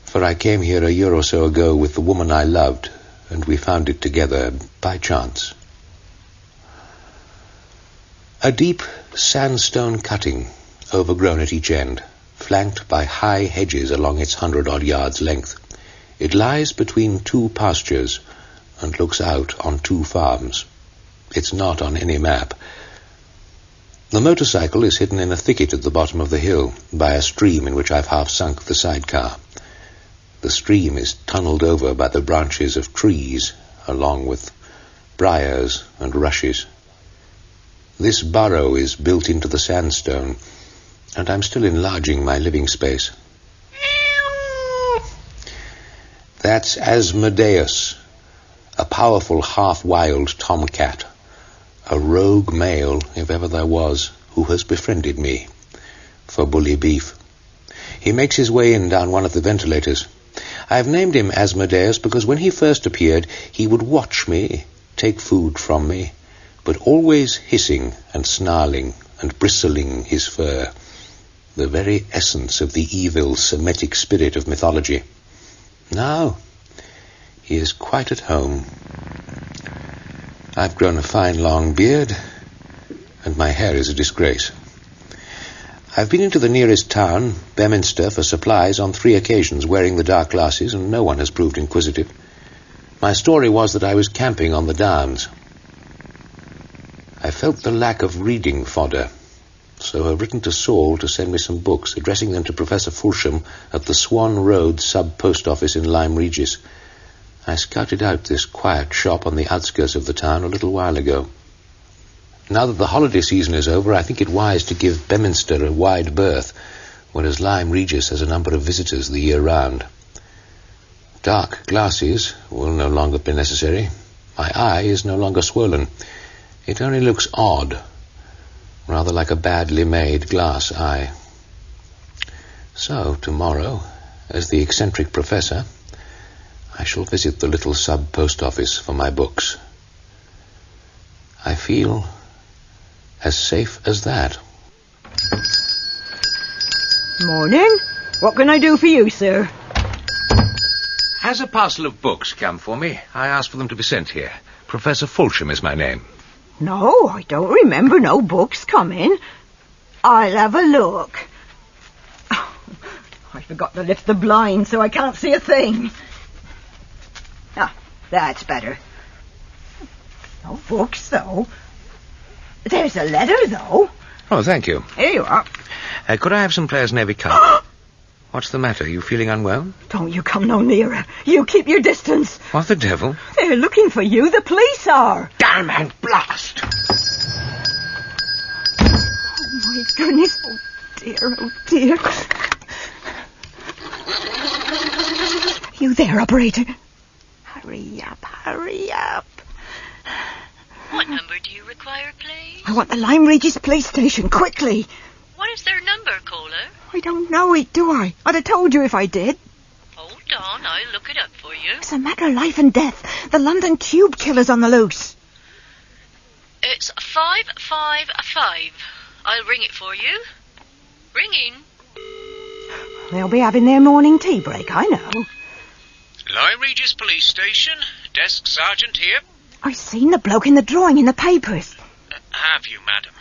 for I came here a year or so ago with the woman I loved, and we found it together by chance. A deep sandstone cutting, overgrown at each end, flanked by high hedges along its 100-odd yards length. It lies between two pastures and looks out on two farms. It's not on any map. The motorcycle is hidden in a thicket at the bottom of the hill by a stream in which I've half sunk the sidecar. The stream is tunnelled over by the branches of trees, along with briars and rushes. This burrow is built into the sandstone, and I'm still enlarging my living space. That's Asmodeus, a powerful half-wild tomcat, a rogue male, if ever there was, who has befriended me for bully beef. He makes his way in down one of the ventilators. I've named him Asmodeus because when he first appeared, he would watch me, take food from me, but always hissing and snarling and bristling his fur, the very essence of the evil Semitic spirit of mythology. Now, he is quite at home. I've grown a fine long beard, and my hair is a disgrace. I've been into the nearest town, Beminster, for supplies on 3 occasions wearing the dark glasses, and no one has proved inquisitive. My story was that I was camping on the downs. I felt the lack of reading fodder, so I've written to Saul to send me some books, addressing them to Professor Fulsham at the Swan Road sub-post office in Lyme Regis. I scouted out this quiet shop on the outskirts of the town a little while ago. Now that the holiday season is over, I think it wise to give Beminster a wide berth, whereas Lyme Regis has a number of visitors the year round. Dark glasses will no longer be necessary. My eye is no longer swollen. It only looks odd, rather like a badly made glass eye. So, tomorrow, as the eccentric professor, I shall visit the little sub-post office for my books. I feel as safe as that. Morning. What can I do for you, sir? Has a parcel of books come for me? I asked for them to be sent here. Professor Fulsham is my name. No, I don't remember no books coming. I'll have a look. Oh, I forgot to lift the blind, so I can't see a thing. Ah, that's better. No books, though. There's a letter, though. Oh, thank you. Here you are. Could I have some Players Navy Cup? What's the matter? You feeling unwell? Don't you come no nearer. You keep your distance. What the devil? They're looking for you. The police are. Damn and blast! Oh, my goodness. Oh, dear, oh, dear. You there, operator? Hurry up, hurry up. What number do you require, please? I want the Lyme Regis police station, quickly. What is their number, caller? I don't know it, do I? I'd have told you if I did. Hold on, I'll look it up for you. It's a matter of life and death. The London Tube killer's on the loose. It's 555. I'll ring it for you. Ringing. They'll be having their morning tea break, I know. Lyme Regis Police Station. Desk Sergeant here. I've seen the bloke in the drawing in the papers. Have you, madam?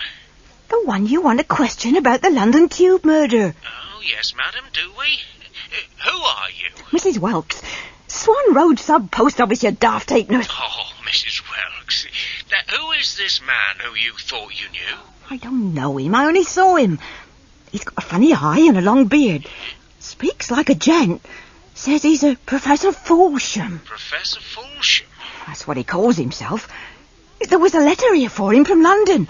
The one you want to question about the London Tube murder. Oh, yes, madam, do we? Who are you? Mrs. Whelkes. Swan Road sub-post office, you daft apes. Oh, Mrs. Whelkes. Who is this man who you thought you knew? I don't know him. I only saw him. He's got a funny eye and a long beard. Speaks like a gent. Says he's a Professor Fulsham. Professor Fulsham? That's what he calls himself. There was a letter here for him from London.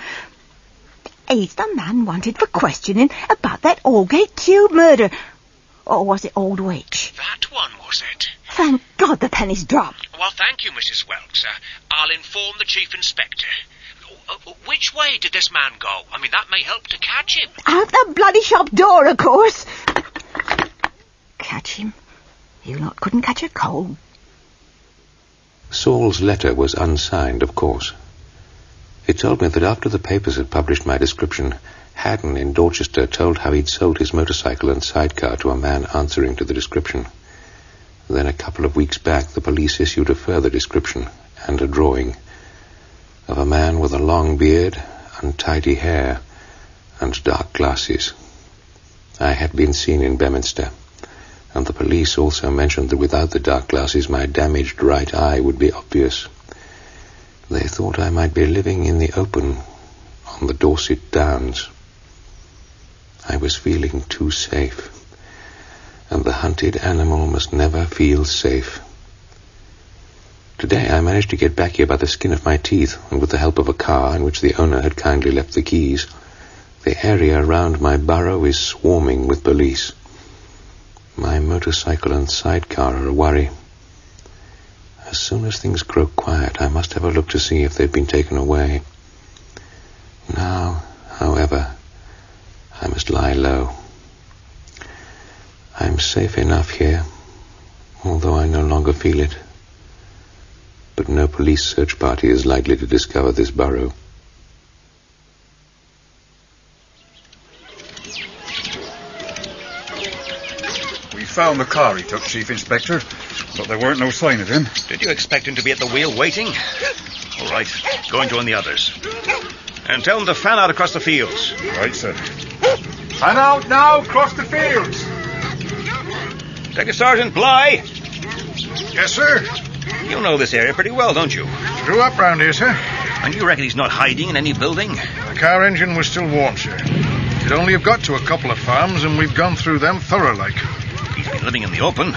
He's the man wanted for questioning about that Aldgate Tube murder. Or was it Aldwych? That one, was it? Thank God the penny's dropped. Well, thank you, Mrs. Whelkes. I'll inform the Chief Inspector. Which way did this man go? I mean, that may help to catch him. Out the bloody shop door, of course. Catch him? You lot couldn't catch a cold. Saul's letter was unsigned, of course. It told me that after the papers had published my description, Haddon in Dorchester told how he'd sold his motorcycle and sidecar to a man answering to the description. Then a couple of weeks back, the police issued a further description and a drawing of a man with a long beard, untidy hair, and dark glasses. I had been seen in Beminster, and the police also mentioned that without the dark glasses my damaged right eye would be obvious. They thought I might be living in the open on the Dorset Downs. I was feeling too safe, and the hunted animal must never feel safe. Today I managed to get back here by the skin of my teeth, and with the help of a car in which the owner had kindly left the keys. The area around my burrow is swarming with police. My motorcycle and sidecar are a worry. As soon as things grow quiet, I must have a look to see if they've been taken away. Now, however, I must lie low. I'm safe enough here, although I no longer feel it. But no police search party is likely to discover this burrow. We found the car he took, Chief Inspector, but there weren't no sign of him. Did you expect him to be at the wheel waiting? All right, go and join the others. And tell them to fan out across the fields. Right, sir. And out now, across the fields. Second Sergeant Bly. Yes, sir. You know this area pretty well, don't you? Grew up round here, sir. And you reckon he's not hiding in any building? The car engine was still warm, sir. He'd only have got to a couple of farms, and we've gone through them thorough-like. He's been living in the open.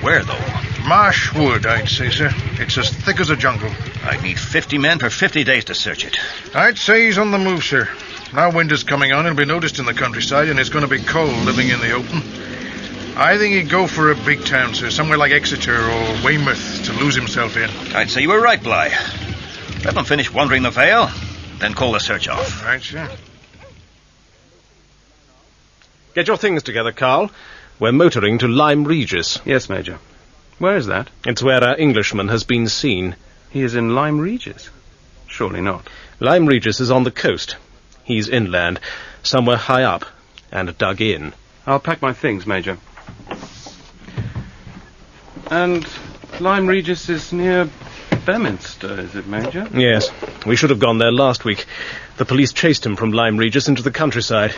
Where, though? Marsh wood, I'd say, sir. It's as thick as a jungle. I'd need 50 men for 50 days to search it. I'd say he's on the move, sir. Now winter's coming on, it'll be noticed in the countryside, and it's going to be cold living in the open. I think he'd go for a big town, sir, somewhere like Exeter or Weymouth to lose himself in. I'd say you were right, Bly. Let them finish wandering the Vale, then call the search off. Right, sir. Get your things together, Karl. We're motoring to Lyme Regis. Yes, Major. Where is that? It's where our Englishman has been seen. He is in Lyme Regis? Surely not. Lyme Regis is on the coast. He's inland, somewhere high up, and dug in. I'll pack my things, Major. And Lyme Regis is near Beminster, is it, Major? Yes. We should have gone there last week. The police chased him from Lyme Regis into the countryside.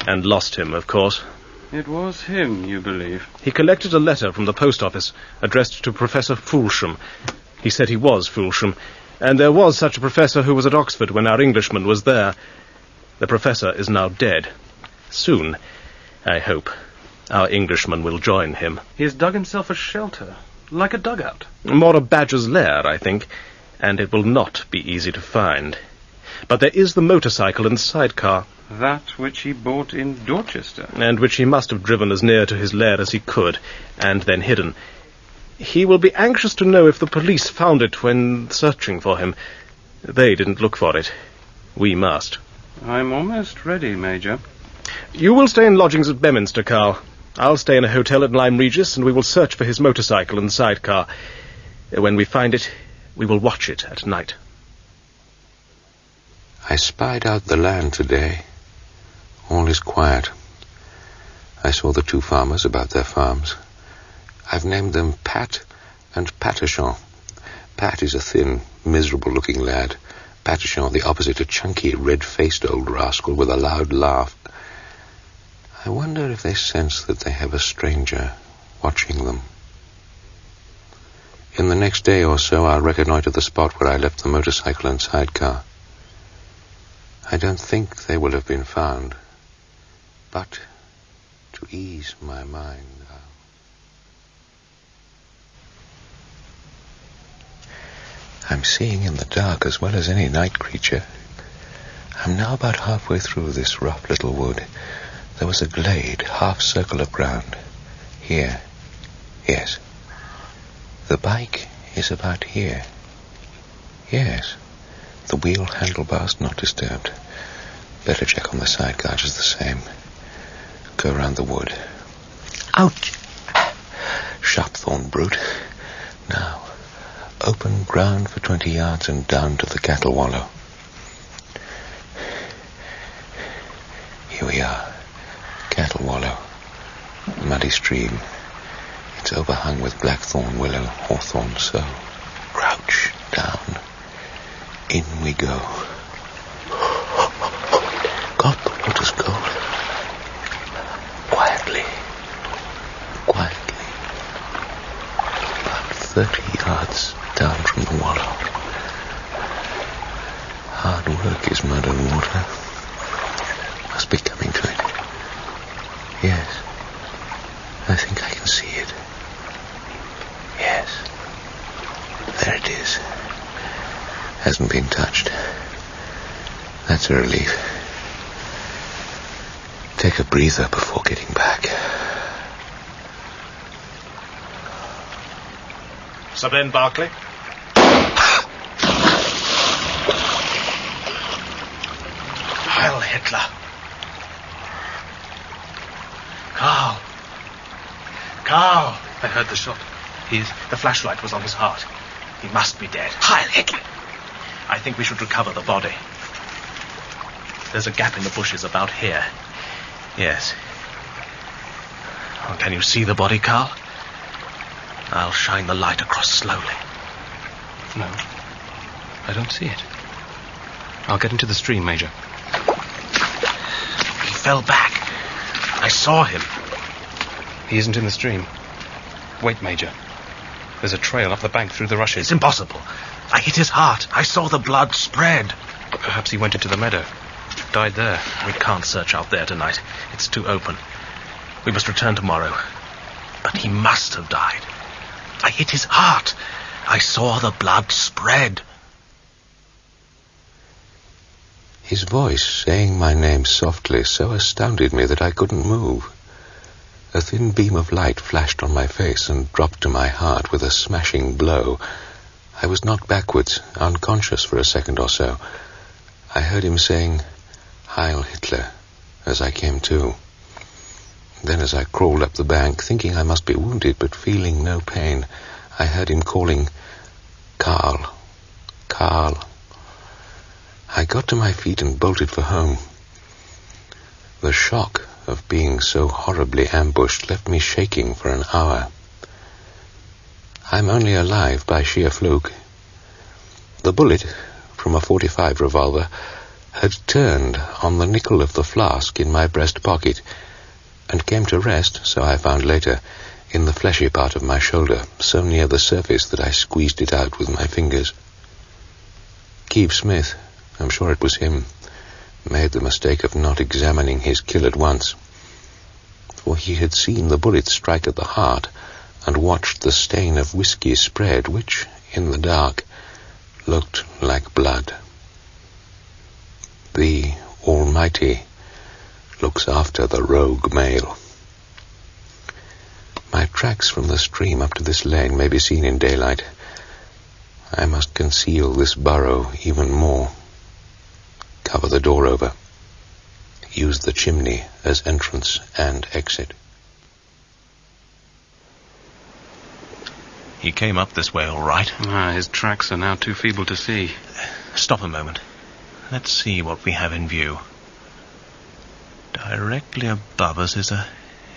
And lost him, of course. It was him, you believe? He collected a letter from the post office, addressed to Professor Foolsham. He said he was Foolsham, and there was such a professor who was at Oxford when our Englishman was there. The professor is now dead. Soon, I hope, our Englishman will join him. He has dug himself a shelter, like a dugout. More a badger's lair, I think, and it will not be easy to find. But there is the motorcycle and sidecar. That which he bought in Dorchester. And which he must have driven as near to his lair as he could, and then hidden. He will be anxious to know if the police found it when searching for him. They didn't look for it. We must. I'm almost ready, Major. You will stay in lodgings at Beminster, Karl. I'll stay in a hotel at Lyme Regis, and we will search for his motorcycle and sidecar. When we find it, we will watch it at night. I spied out the land today. All is quiet. I saw the two farmers about their farms. I've named them Pat and Patachon. Pat is a thin, miserable-looking lad. Patachon, the opposite, a chunky, red-faced old rascal with a loud laugh. I wonder if they sense that they have a stranger watching them. In the next day or so, I'll reconnoiter the spot where I left the motorcycle and sidecar. I don't think they will have been found, but to ease my mind, I'm seeing in the dark as well as any night creature. I'm now about halfway through this rough little wood. There was a glade, half-circle of ground. Here. Yes. The bike is about here. Yes. The wheel handlebars not disturbed. Better check on the side gouges the same. Go round the wood. Ouch! Sharp-thorn brute. Now, open ground for 20 yards and down to the cattle wallow. Here we are. Cattle wallow. Muddy stream. It's overhung with blackthorn, willow, hawthorn, so. Crouch down. In we go. God, the water's cold. Quietly. Quietly. About 30 yards down from the wallow. Hard work is mud and water. Must be coming to it. Yes. I think I can see it. Yes. There it is. Hasn't been touched. That's a relief. Take a breather before getting back. Sir Ben Barclay? Heil Hitler. Karl. Karl. I heard the shot. The flashlight was on his heart. He must be dead. Heil Hitler. I think we should recover the body. There's a gap in the bushes about here. Yes. Oh, can you see the body, Karl? I'll shine the light across slowly. No. I don't see it. I'll get into the stream, Major. He fell back. I saw him. He isn't in the stream. Wait, Major. There's a trail up the bank through the rushes. It's impossible. I hit his heart. I saw the blood spread. Perhaps he went into the meadow. Died there. We can't search out there tonight. It's too open. We must return tomorrow. But he must have died. I hit his heart. I saw the blood spread. His voice, saying my name softly, so astounded me that I couldn't move. A thin beam of light flashed on my face and dropped to my heart with a smashing blow. I was knocked backwards, unconscious for a second or so. I heard him saying, "Heil Hitler," as I came to. Then as I crawled up the bank, thinking I must be wounded but feeling no pain, I heard him calling, "Karl, Karl." I got to my feet and bolted for home. The shock of being so horribly ambushed left me shaking for an hour. I'm only alive by sheer fluke. The bullet from a .45 revolver had turned on the nickel of the flask in my breast pocket and came to rest, so I found later, in the fleshy part of my shoulder, so near the surface that I squeezed it out with my fingers. Quive-Smith, I'm sure it was him, made the mistake of not examining his kill at once, for he had seen the bullet strike at the heart and watched the stain of whiskey spread, which, in the dark, looked like blood. The Almighty looks after the rogue male. My tracks from the stream up to this lane may be seen in daylight. I must conceal this burrow even more. Cover the door over. Use the chimney as entrance and exit. He came up this way all right. His tracks are now too feeble to see. Stop a moment. Let's see what we have in view. Directly above us is a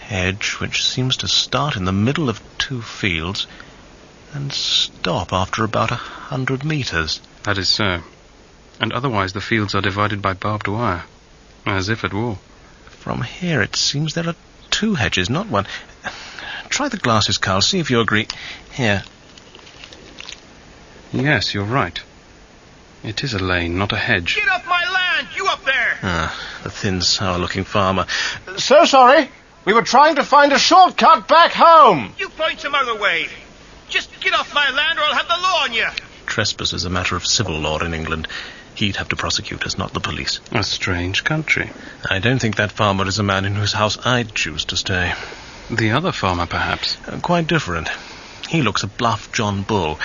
hedge which seems to start in the middle of 2 fields and stop after about 100 meters. That is so. And otherwise the fields are divided by barbed wire, as if at war. From here it seems there are 2 hedges, not one. Try the glasses, Karl. See if you agree. Here. Yes, you're right. It is a lane, not a hedge. Get off my land, you up there! The thin, sour-looking farmer. So sorry. We were trying to find a shortcut back home. You find some other way. Just get off my land or I'll have the law on you. Trespass is a matter of civil law in England. He'd have to prosecute us, not the police. A strange country. I don't think that farmer is a man in whose house I'd choose to stay. The other farmer, perhaps? Quite different. He looks a bluff John Bull.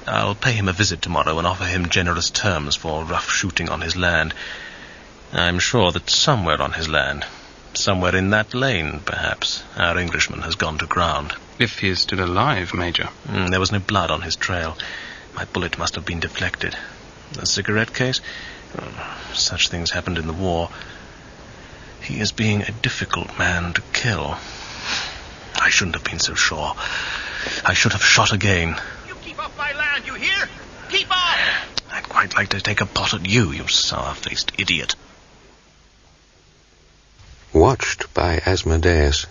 I'll pay him a visit tomorrow and offer him generous terms for rough shooting on his land. I'm sure that somewhere on his land, somewhere in that lane, perhaps, our Englishman has gone to ground. If he is still alive, Major. There was no blood on his trail. My bullet must have been deflected. A cigarette case? Such things happened in the war. He is being a difficult man to kill. I shouldn't have been so sure. I should have shot again. You keep off my land, you hear? Keep off! I'd quite like to take a pot at you, you sour-faced idiot. Watched by Asmodeus,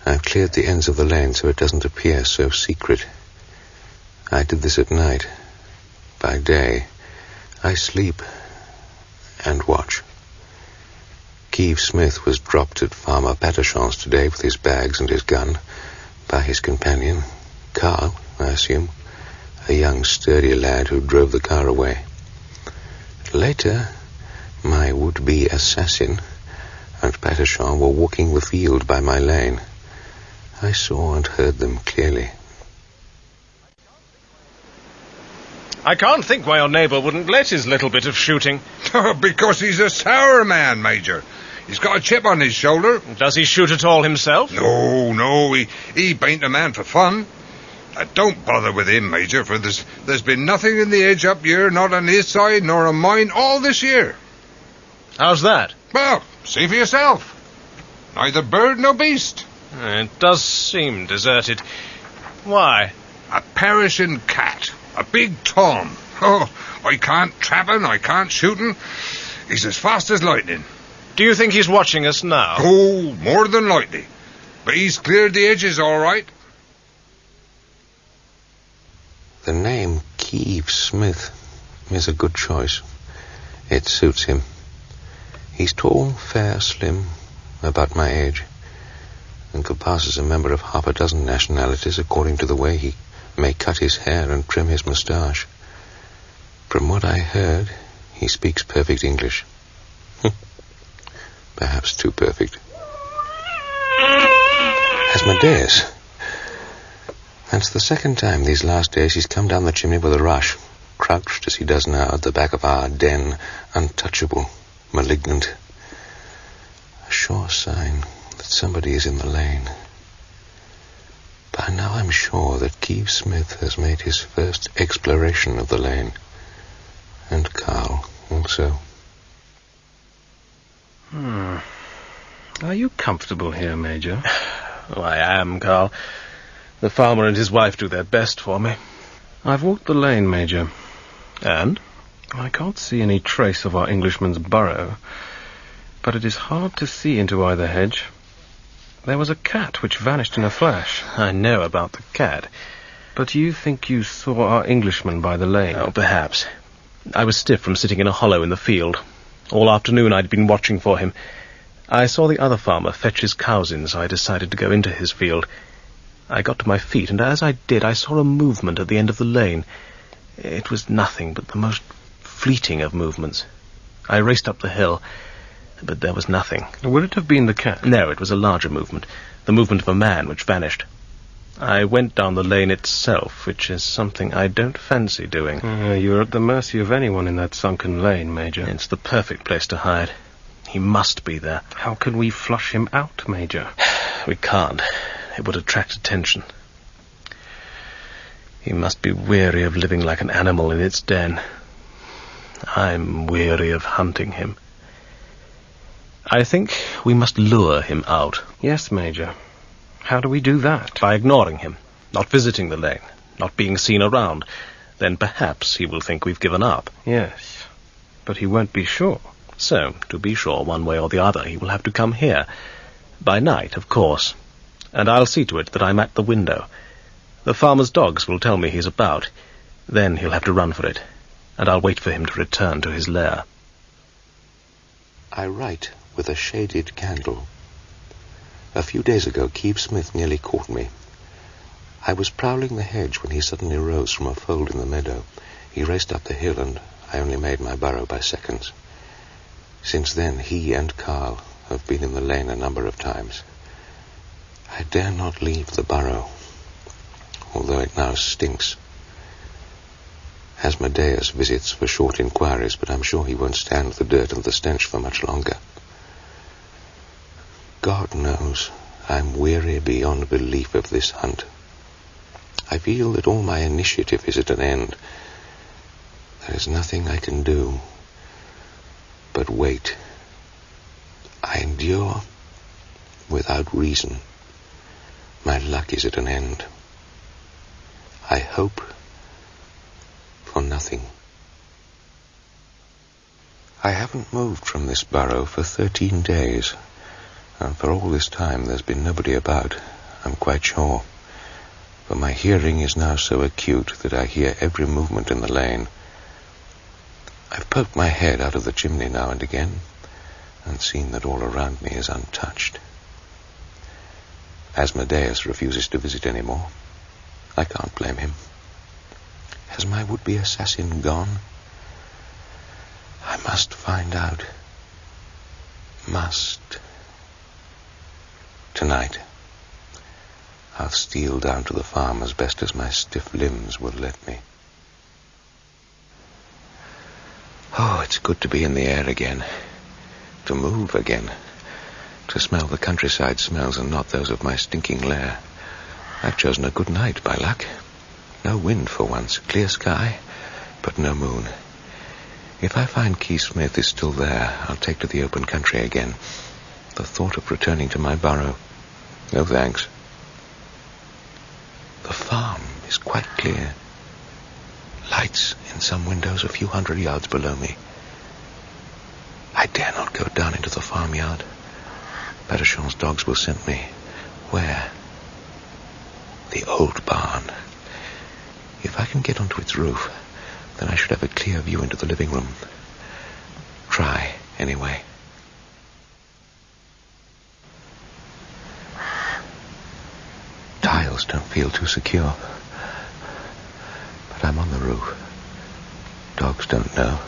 I've cleared the ends of the lane so it doesn't appear so secret. I did this at night. By day, I sleep and watch. Quive-Smith was dropped at Farmer Patachon's today with his bags and his gun by his companion, Karl, I assume, a young sturdy lad who drove the car away. Later, my would-be assassin and Patachon were walking the field by my lane. I saw and heard them clearly. I can't think why your neighbour wouldn't let his little bit of shooting. Because he's a sour man, Major. He's got a chip on his shoulder. Does he shoot at all himself? No, he bain't a man for fun. Don't bother with him, Major, for there's been nothing in the edge up here, not on his side nor on mine, all this year. How's that? Well, see for yourself. Neither bird nor beast. It does seem deserted. Why? A perishing cat. A big Tom. Oh, I can't trap him, I can't shoot him. He's as fast as lightning. Do you think he's watching us now? Oh, more than likely. But he's cleared the edges all right. The name Quive-Smith is a good choice. It suits him. He's tall, fair, slim, about my age, and could pass as a member of half a dozen nationalities according to the way he may cut his hair and trim his moustache. From what I heard, he speaks perfect English. Perhaps too perfect. Asmodeus. That's the second time these last days he's come down the chimney with a rush, crouched as he does now at the back of our den, untouchable, malignant. A sure sign that somebody is in the lane. By now I'm sure that Quive-Smith has made his first exploration of the lane. And Karl also. Are you comfortable here, Major? Oh, I am, Karl. The farmer and his wife do their best for me. I've walked the lane, Major. And? I can't see any trace of our Englishman's burrow, but it is hard to see into either hedge. There was a cat which vanished in a flash. I know about the cat. But you think you saw our Englishman by the lane? Oh, perhaps. I was stiff from sitting in a hollow in the field. All afternoon I'd been watching for him. I saw the other farmer fetch his cows in, so I decided to go into his field. I got to my feet, and as I did, I saw a movement at the end of the lane. It was nothing but the most fleeting of movements. I raced up the hill, but there was nothing. Would it have been the cat? No, it was a larger movement, the movement of a man which vanished. I went down the lane itself, which is something I don't fancy doing. You're at the mercy of anyone in that sunken lane, Major. It's the perfect place to hide. He must be there. How can we flush him out, Major? We can't. It would attract attention. He must be weary of living like an animal in its den. I'm weary of hunting him. I think we must lure him out. Yes, Major. How do we do that? By ignoring him, not visiting the lane, not being seen around. Then perhaps he will think we've given up. Yes, but he won't be sure. So, to be sure, one way or the other, he will have to come here. By night, of course. And I'll see to it that I'm at the window. The farmer's dogs will tell me he's about. Then he'll have to run for it, and I'll wait for him to return to his lair. I write with a shaded candle. A few days ago, Quive-Smith nearly caught me. I was prowling the hedge when he suddenly rose from a fold in the meadow. He raced up the hill, and I only made my burrow by seconds. Since then, he and Karl have been in the lane a number of times. I dare not leave the burrow, although it now stinks. Asmodeus visits for short inquiries, but I'm sure he won't stand the dirt and the stench for much longer. God knows I'm weary beyond belief of this hunt. I feel that all my initiative is at an end. There is nothing I can do but wait. I endure without reason. My luck is at an end. I hope for nothing. I haven't moved from this burrow for 13 days, and for all this time there's been nobody about, I'm quite sure. For my hearing is now so acute that I hear every movement in the lane. I've poked my head out of the chimney now and again, and seen that all around me is untouched. Asmodeus refuses to visit any more. I can't blame him. Has my would-be assassin gone? I must find out. Must. Tonight, I'll steal down to the farm as best as my stiff limbs will let me. Oh, it's good to be in the air again. To move again. To smell the countryside smells and not those of my stinking lair. I've chosen a good night, by luck. No wind for once, clear sky, but no moon. If I find Quive-Smith is still there, I'll take to the open country again. The thought of returning to my burrow, no thanks. The farm is quite clear. Lights in some windows a few hundred yards below me. I dare not go down into to the farmyard. Patachon's dogs will send me. Where? The old barn. If I can get onto its roof, then I should have a clear view into the living room. Try, anyway. Tiles don't feel too secure. But I'm on the roof. Dogs don't know.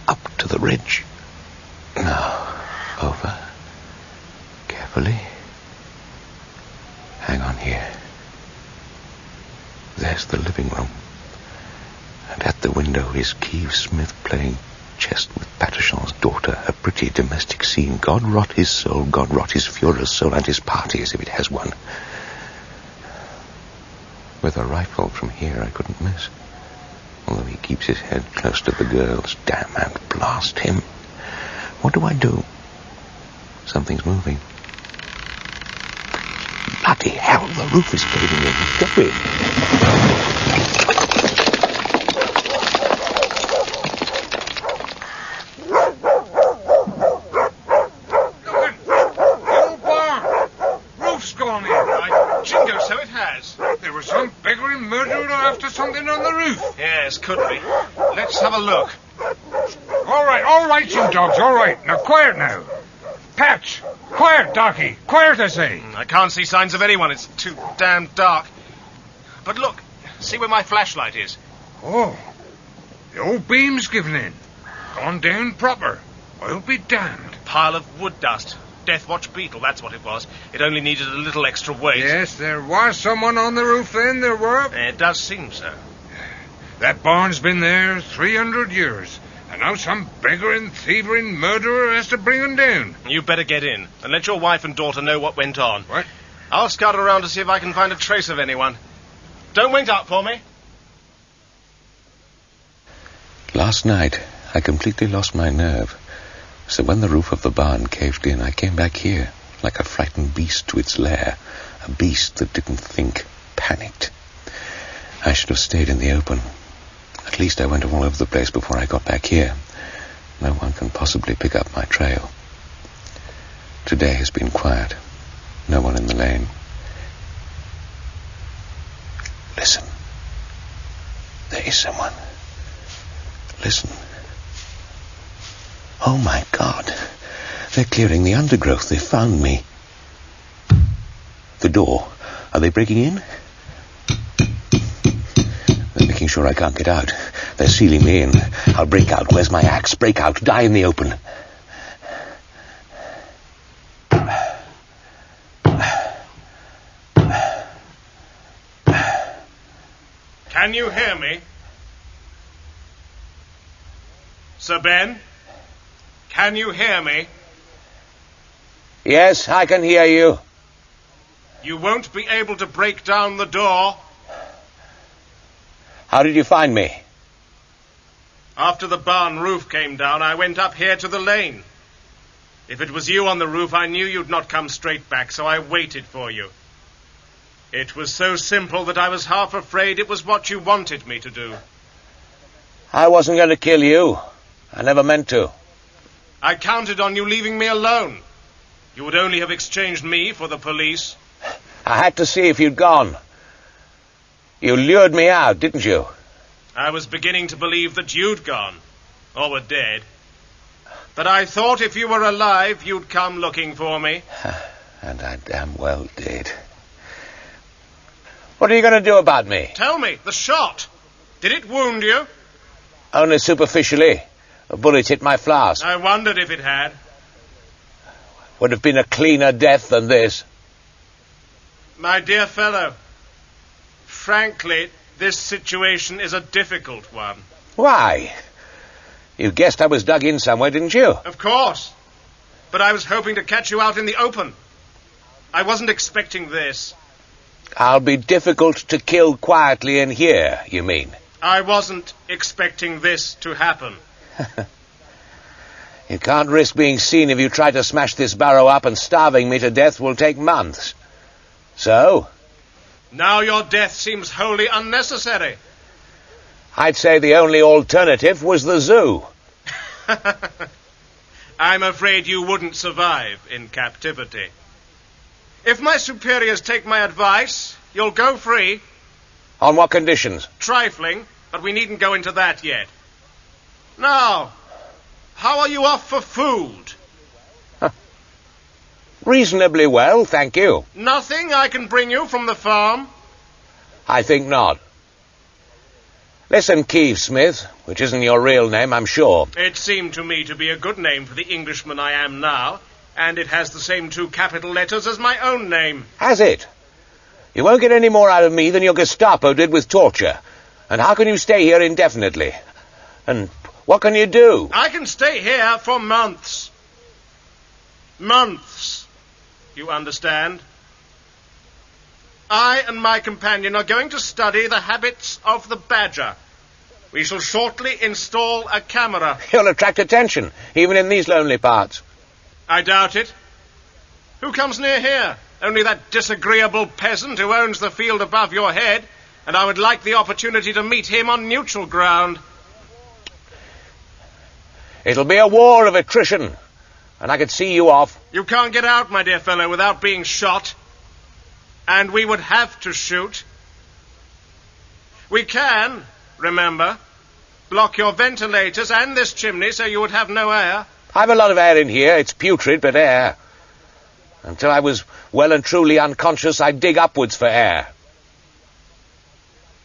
Up to the ridge. Now, over. Carefully. Hang on here. There's the living room. And at the window is Quive-Smith playing chess with Patachon's daughter, a pretty domestic scene. God rot his soul, God rot his Führer's soul, and his party, as if it has one. With a rifle from here, I couldn't miss. Although he keeps his head close to the girls. Damn and blast him. What do I do? Something's moving. Bloody hell, the roof is caving in. Go in. Something on the roof. Yes, could be. Let's have a look. All right, you dogs, all right. Now, quiet now. Patch, quiet, Darky, quiet, I say. I can't see signs of anyone. It's too damn dark. But look, see where my flashlight is. Oh, the old beam's given in. Gone down proper. I'll be damned. Pile of wood dust. Death Watch beetle, that's what it was. It only needed a little extra weight. Yes, there was someone on the roof then, there were. It does seem so. That barn's been there 300 years, and now some beggaring, thieving murderer has to bring 'em down. You better get in, and let your wife and daughter know what went on. What? I'll scout around to see if I can find a trace of anyone. Don't wait up for me. Last night, I completely lost my nerve. So when the roof of the barn caved in, I came back here, like a frightened beast to its lair, a beast that didn't think, panicked. I should have stayed in the open. At least I went all over the place before I got back here. No one can possibly pick up my trail. Today has been quiet. No one in the lane. Listen. There is someone. Listen. Oh, my God. They're clearing the undergrowth. They found me. The door. Are they breaking in? They're making sure I can't get out. They're sealing me in. I'll break out. Where's my axe? Break out. Die in the open. Can you hear me? Sir Ben? Can you hear me? Yes, I can hear you. You won't be able to break down the door. How did you find me? After the barn roof came down, I went up here to the lane. If it was you on the roof, I knew you'd not come straight back, so I waited for you. It was so simple that I was half afraid it was what you wanted me to do. I wasn't going to kill you. I never meant to. I counted on you leaving me alone. You would only have exchanged me for the police. I had to see if you'd gone. You lured me out, didn't you? I was beginning to believe that you'd gone, or were dead. But I thought if you were alive, you'd come looking for me. And I damn well did. What are you going to do about me? Tell me, the shot. Did it wound you? Only superficially. A bullet hit my flask. I wondered if it had. Would have been a cleaner death than this. My dear fellow, frankly, this situation is a difficult one. Why? You guessed I was dug in somewhere, didn't you? Of course. But I was hoping to catch you out in the open. I wasn't expecting this. I'll be difficult to kill quietly in here, you mean? I wasn't expecting this to happen. You can't risk being seen if you try to smash this barrow up, and starving me to death will take months. So? Now your death seems wholly unnecessary. I'd say the only alternative was the zoo. I'm afraid you wouldn't survive in captivity. If my superiors take my advice, you'll go free. On what conditions? Trifling, but we needn't go into that yet. Now, how are you off for food? Reasonably well, thank you. Nothing I can bring you from the farm? I think not. Listen, Quive-Smith, which isn't your real name, I'm sure. It seemed to me to be a good name for the Englishman I am now, and it has the same 2 capital letters as my own name. Has it? You won't get any more out of me than your Gestapo did with torture. And how can you stay here indefinitely? And what can you do? I can stay here for months. Months. You understand? I and my companion are going to study the habits of the badger. We shall shortly install a camera. You'll attract attention, even in these lonely parts. I doubt it. Who comes near here? Only that disagreeable peasant who owns the field above your head, and I would like the opportunity to meet him on neutral ground. It'll be a war of attrition, and I could see you off. You can't get out, my dear fellow, without being shot. And we would have to shoot. We can, remember, block your ventilators and this chimney so you would have no air. I've a lot of air in here. It's putrid, but air. Until I was well and truly unconscious, I'd dig upwards for air.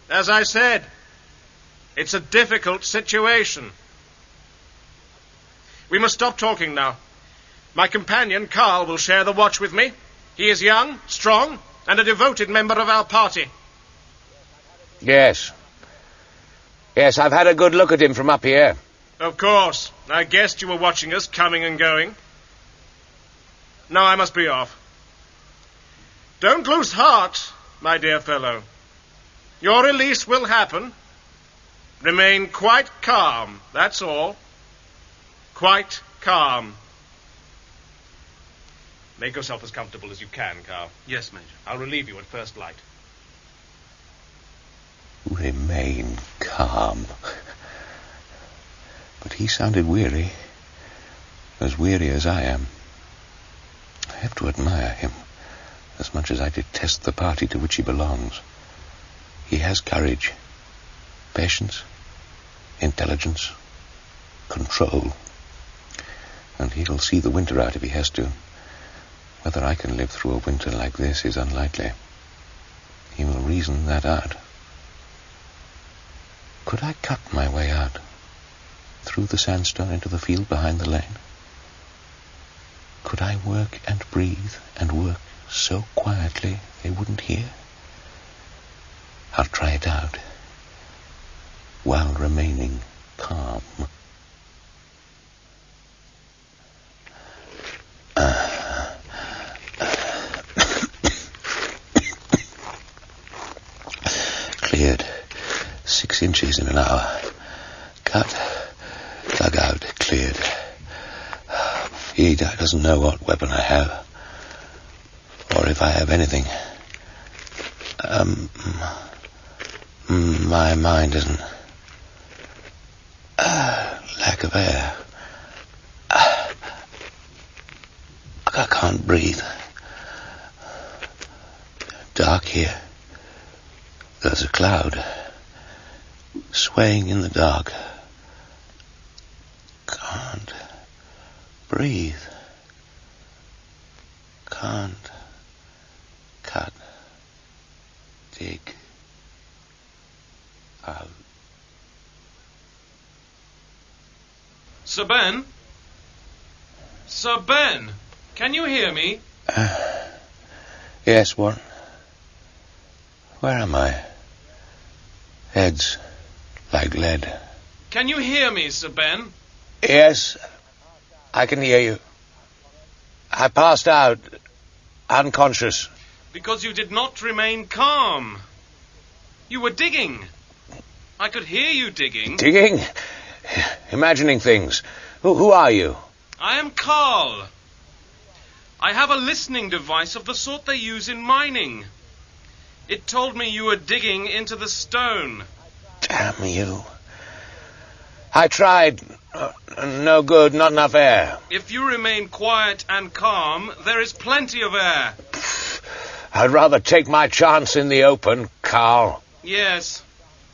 As I said, it's a difficult situation. We must stop talking now. My companion, Karl, will share the watch with me. He is young, strong, and a devoted member of our party. Yes. Yes, I've had a good look at him from up here. Of course. I guessed you were watching us coming and going. Now I must be off. Don't lose heart, my dear fellow. Your release will happen. Remain quite calm, that's all. Quite calm. Make yourself as comfortable as you can, Karl. Yes, Major. I'll relieve you at first light. Remain calm. But he sounded weary. As weary as I am. I have to admire him, as much as I detest the party to which he belongs. He has courage, patience, intelligence, control. And he'll see the winter out if he has to. Whether I can live through a winter like this is unlikely. He will reason that out. Could I cut my way out? Through the sandstone into the field behind the lane? Could I work and breathe and work so quietly they wouldn't hear? I'll try it out, while remaining calm. Cleared. 6 inches in an hour. Cut. Dug out. Cleared. He doesn't know what weapon I have. Or if I have anything. My mind isn't... lack of air. I can't breathe. Dark here. There's a cloud. Swaying in the dark. Can't breathe. Can't cut. Dig out. Sir Ben? Sir Ben, can you hear me? Yes, what? Where am I? Head's like lead. Can you hear me, Sir Ben? Yes, I can hear you. I passed out, unconscious. Because you did not remain calm. You were digging. I could hear you digging. Digging? Imagining things. Who are you? I am Karl. I have a listening device of the sort they use in mining. It told me you were digging into the stone. Damn you. I tried, No good, not enough air. If you remain quiet and calm, there is plenty of air. I'd rather take my chance in the open, Karl. Yes,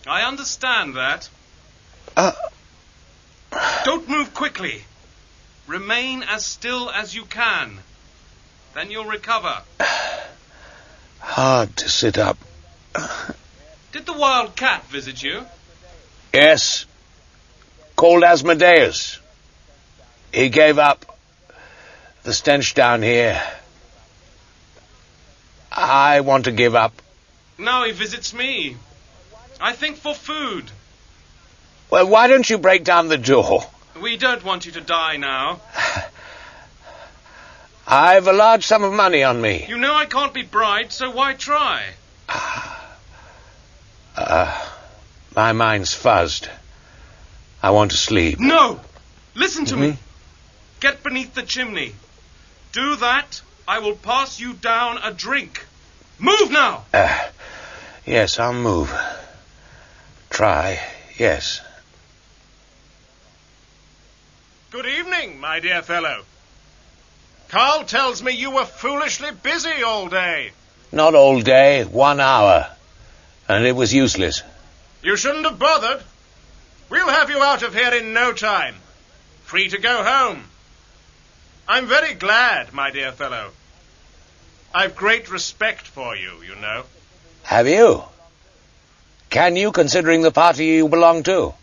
I understand that. Don't move quickly. Remain as still as you can. Then you'll recover. Hard to sit up. Did the wild cat visit you? Yes. Called Asmodeus. He gave up. The stench down here. I want to give up. Now he visits me. I think for food. Well, why don't you break down the door? We don't want you to die now. I've a large sum of money on me. You know I can't be bribed, so why try? My mind's fuzzed. I want to sleep. No! Listen to me. Get beneath the chimney. Do that, I will pass you down a drink. Move now! Yes, I'll move. Try, yes. Good evening, my dear fellow. Karl tells me you were foolishly busy all day. Not all day, 1 hour. And it was useless. You shouldn't have bothered. We'll have you out of here in no time. Free to go home. I'm very glad, my dear fellow. I've great respect for you, you know. Have you? Can you, considering the party you belong to?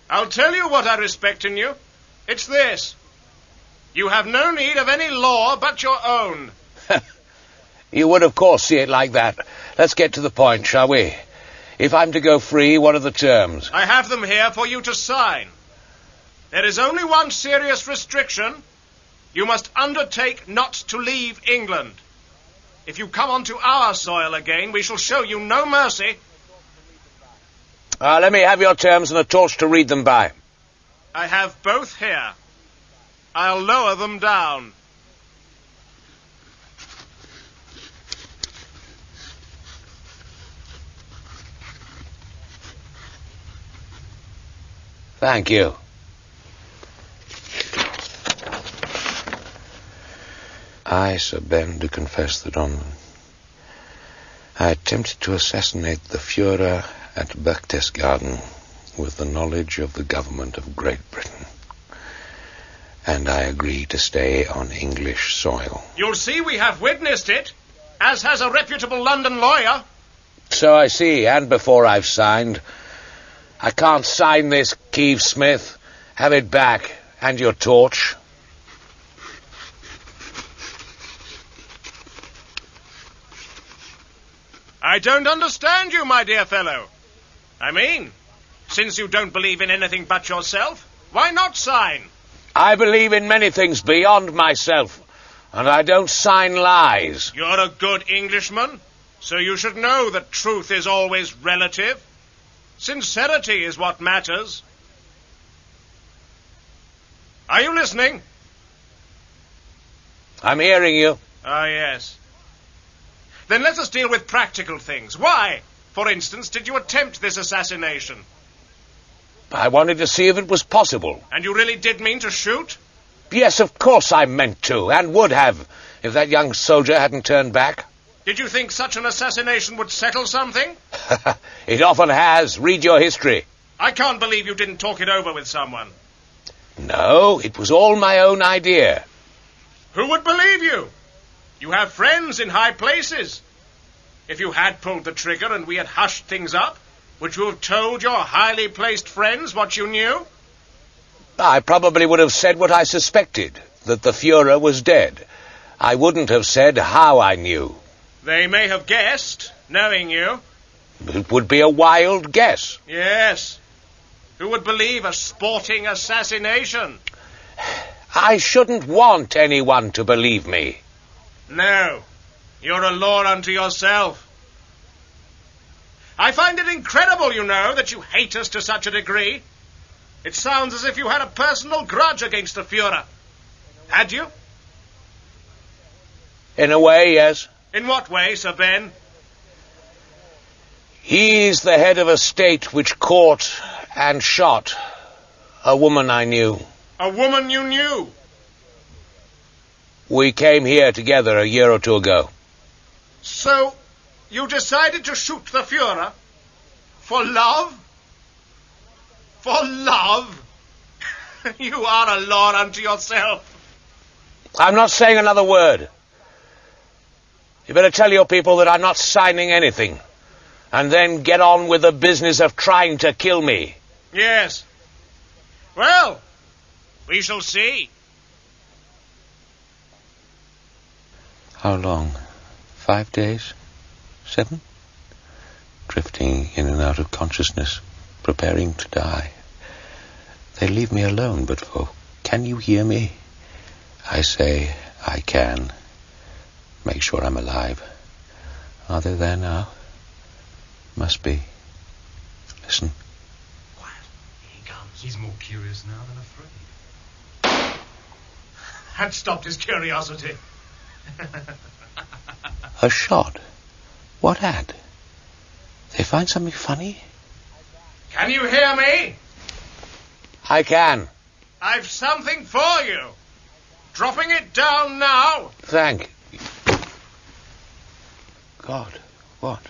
I'll tell you what I respect in you. It's this. You have no need of any law but your own. You would, of course, see it like that. Let's get to the point, shall we? If I'm to go free, what are the terms? I have them here for you to sign. There is only one serious restriction. You must undertake not to leave England. If you come onto our soil again, we shall show you no mercy. Let me have your terms and a torch to read them by. I have both here. I'll lower them down. Thank you. I, Sir Ben, do confess that I attempted to assassinate the Führer at Berchtesgaden with the knowledge of the government of Great Britain. And I agree to stay on English soil. You'll see we have witnessed it, as has a reputable London lawyer. So I see, and before I've signed. I can't sign this, Quive-Smith. Have it back, and your torch. I don't understand you, my dear fellow. I mean, since you don't believe in anything but yourself, why not sign? I believe in many things beyond myself, and I don't sign lies. You're a good Englishman, so you should know that truth is always relative. Sincerity is what matters. Are you listening? I'm hearing you. Ah, yes. Then let us deal with practical things. Why, for instance, did you attempt this assassination? I wanted to see if it was possible. And you really did mean to shoot? Yes, of course I meant to, and would have, if that young soldier hadn't turned back. Did you think such an assassination would settle something? It often has. Read your history. I can't believe you didn't talk it over with someone. No, it was all my own idea. Who would believe you? You have friends in high places. If you had pulled the trigger and we had hushed things up, would you have told your highly placed friends what you knew? I probably would have said what I suspected, that the Führer was dead. I wouldn't have said how I knew. They may have guessed, knowing you. It would be a wild guess. Yes. Who would believe a sporting assassination? I shouldn't want anyone to believe me. No. You're a law unto yourself. I find it incredible, you know, that you hate us to such a degree. It sounds as if you had a personal grudge against the Führer. Had you? In a way, yes. In what way, Sir Ben? He's the head of a state which caught and shot A woman I knew. A woman you knew? We came here together a year or two ago. So, you decided to shoot the Führer? For love? For love? You are a law unto yourself. I'm not saying another word. You better tell your people that I'm not signing anything. And then get on with the business of trying to kill me. Yes. Well, we shall see. How long? 5 days? 7? Drifting in and out of consciousness, preparing to die. They leave me alone, but for can you hear me? I say I can. Make sure I'm alive. Are they there now? Must be. Listen. Quiet. He comes. He's more curious now than afraid. Had stopped his curiosity. A shot? What at? They find something funny? Can you hear me? I can. I've something for you. Dropping it down now. Thank you. God, what?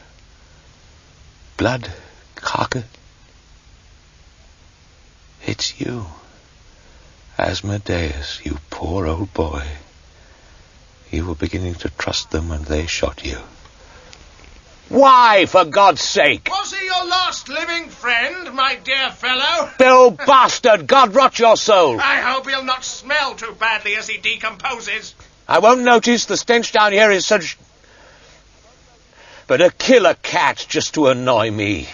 Blood, carcass. It's you. Asmodeus, you poor old boy. You were beginning to trust them and they shot you. Why, for God's sake? Was he your last living friend, my dear fellow? Bill bastard, God rot your soul. I hope he'll not smell too badly as he decomposes. I won't notice the stench down here is such... But to kill a cat just to annoy me.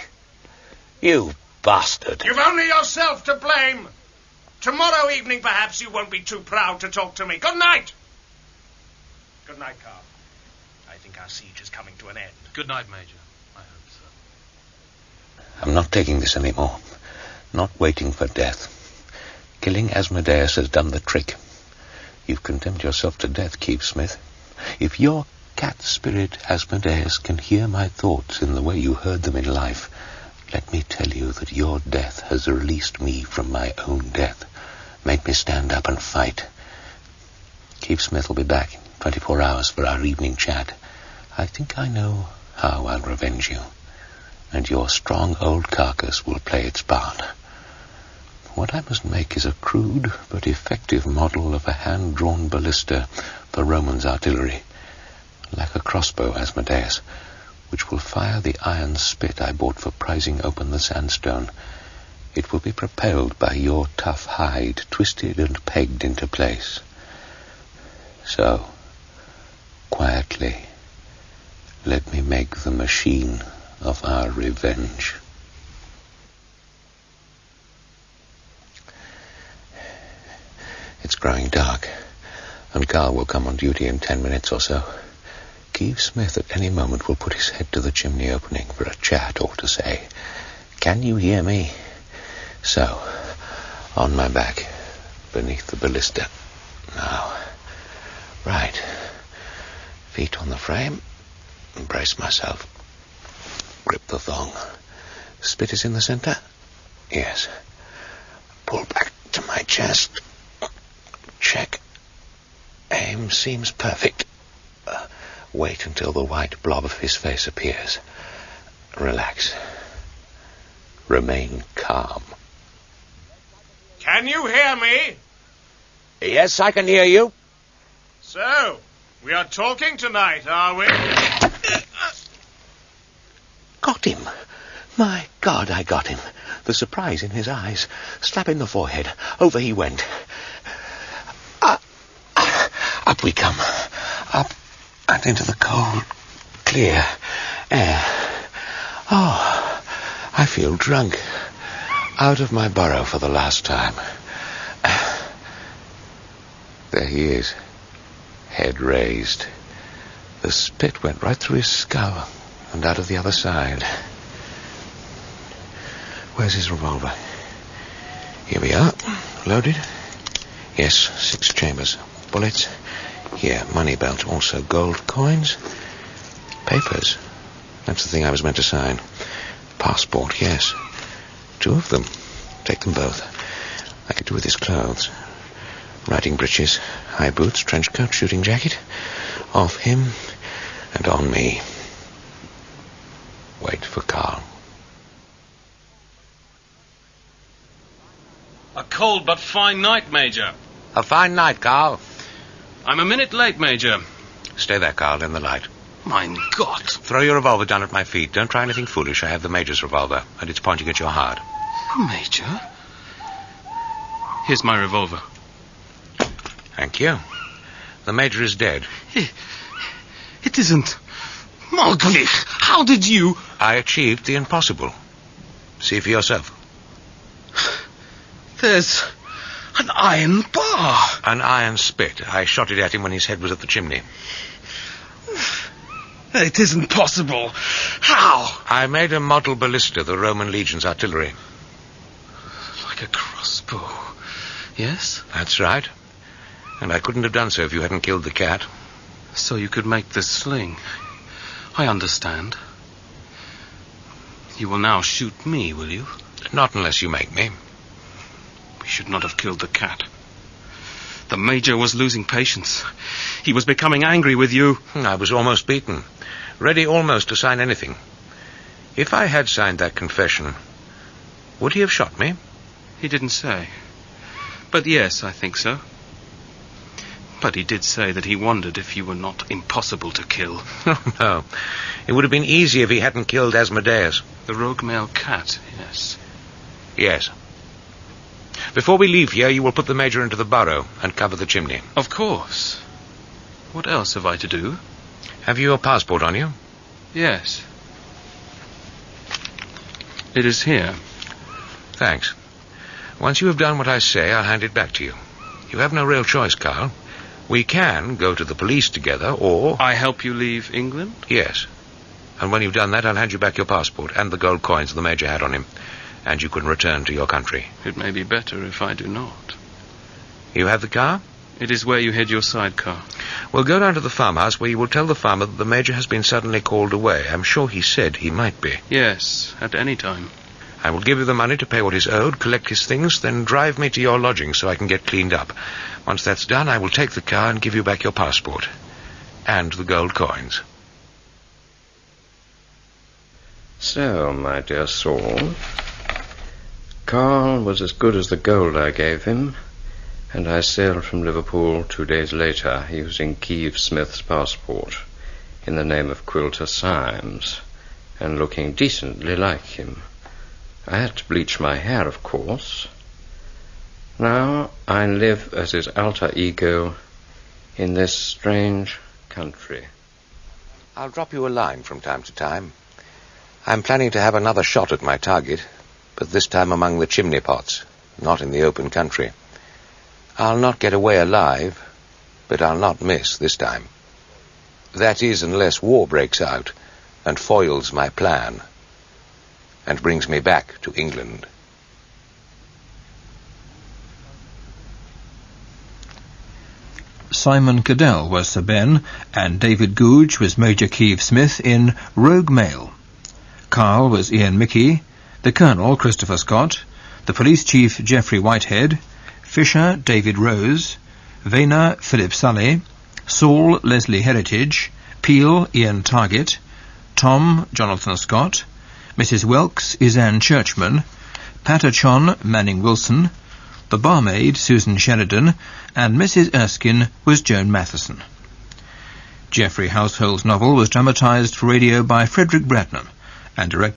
You bastard. You've only yourself to blame. Tomorrow evening, perhaps, you won't be too proud to talk to me. Good night. Good night, Karl. I think our siege is coming to an end. Good night, Major. I hope so. I'm not taking this anymore. Not waiting for death. Killing Asmodeus has done the trick. You've condemned yourself to death, Quive-Smith. If your cat spirit Asmodeus can hear my thoughts in the way you heard them in life, let me tell you that your death has released me from my own death, made me stand up and fight. Quive-Smith will be back in 24 hours for our evening chat. I think I know how I'll revenge you, and your strong old carcass will play its part. What I must make is a crude but effective model of a hand-drawn ballista for Romans' artillery, like a crossbow, Asmodeus, which will fire the iron spit I bought for prizing open the sandstone. It will be propelled by your tough hide, twisted and pegged into place. So, quietly, let me make the machine of our revenge. It's growing dark, and Karl will come on duty in 10 minutes or so. Quive-Smith at any moment will put his head to the chimney opening for a chat or to say, "Can you hear me?" So, on my back, beneath the ballista. Now, right. Feet on the frame. Brace myself. Grip the thong. Spit is in the center? Yes. Pull back to my chest. Check. Aim seems perfect. Wait until the white blob of his face appears. Relax. Remain calm. Can you hear me? Yes, I can hear you. So, we are talking tonight, are we? Got him. My God, I got him. The surprise in his eyes. Slap in the forehead. Over he went. Up we come. Up and into the cold, clear air. Oh, I feel drunk. Out of my burrow for the last time. There he is. Head raised. The spit went right through his skull and out of the other side. Where's his revolver? Here we are. Loaded? Yes, 6 chambers. Bullets? Here, money belt. Also gold coins. Papers. That's the thing I was meant to sign. Passport, yes. 2 of them. Take them both. do with his clothes? Riding breeches, high boots, trench coat, shooting jacket. Off him and on me. Wait for Karl. A cold but fine night, Major. A fine night, Karl. I'm a minute late, Major. Stay there, Karl, in the light. Mein Gott. Throw your revolver down at my feet. Don't try anything foolish. I have the Major's revolver, and it's pointing at your heart. Major? Here's my revolver. Thank you. The Major is dead. It isn't. Möglich. How did you... I achieved the impossible. See for yourself. There's an iron bar. An iron spit. I shot it at him when his head was at the chimney. It isn't possible. How? I made a model ballista, the Roman legion's artillery. Like a crossbow. Yes? That's right. And I couldn't have done so if you hadn't killed the cat. So you could make this sling. I understand. You will now shoot me, will you? Not unless you make me. We should not have killed the cat. The Major was losing patience. He was becoming angry with you. I was almost beaten. Ready almost to sign anything. If I had signed that confession, would he have shot me? He didn't say. But yes, I think so. But he did say that he wondered if you were not impossible to kill. Oh, no. It would have been easy if he hadn't killed Asmodeus. The rogue male cat, yes. Yes. Before we leave here, you will put the Major into the burrow and cover the chimney. Of course. What else have I to do? Have you your passport on you? Yes. It is here. Thanks. Once you have done what I say, I'll hand it back to you. You have no real choice, Karl. We can go to the police together, or... I help you leave England? Yes. And when you've done that, I'll hand you back your passport and the gold coins the Major had on him. And you can return to your country. It may be better if I do not. You have the car? It is where you hid your sidecar. We'll go down to the farmhouse where you will tell the farmer that the Major has been suddenly called away. I'm sure he said he might be. Yes, at any time. I will give you the money to pay what is owed, collect his things, then drive me to your lodging so I can get cleaned up. Once that's done, I will take the car and give you back your passport. And the gold coins. So, my dear Saul, Karl was as good as the gold I gave him, and I sailed from Liverpool 2 days later using Quive-Smith's passport in the name of Quilter Symes, and looking decently like him. I had to bleach my hair, of course. Now I live as his alter ego in this strange country. I'll drop you a line from time to time. I'm planning to have another shot at my target, but this time among the chimney pots, not in the open country. I'll not get away alive, but I'll not miss this time. That is, unless war breaks out and foils my plan and brings me back to England. Simon Cadell was Sir Ben, and David Goudge was Major Quive-Smith in Rogue Male. Karl was Ian Michie, the Colonel Christopher Scott, the Police Chief Geoffrey Whitehead, Fisher David Rose, Vena Philip Sully, Saul Leslie Heritage, Peale Ian Targett, Tom Jonathan Scott, Mrs. Whelkes Ysanne Churchman, Patachon Manning Wilson, the Barmaid Susan Sheridan, and Mrs. Erskine was Joan Matheson. Geoffrey Household's novel was dramatised for radio by Frederick Bradnum and directed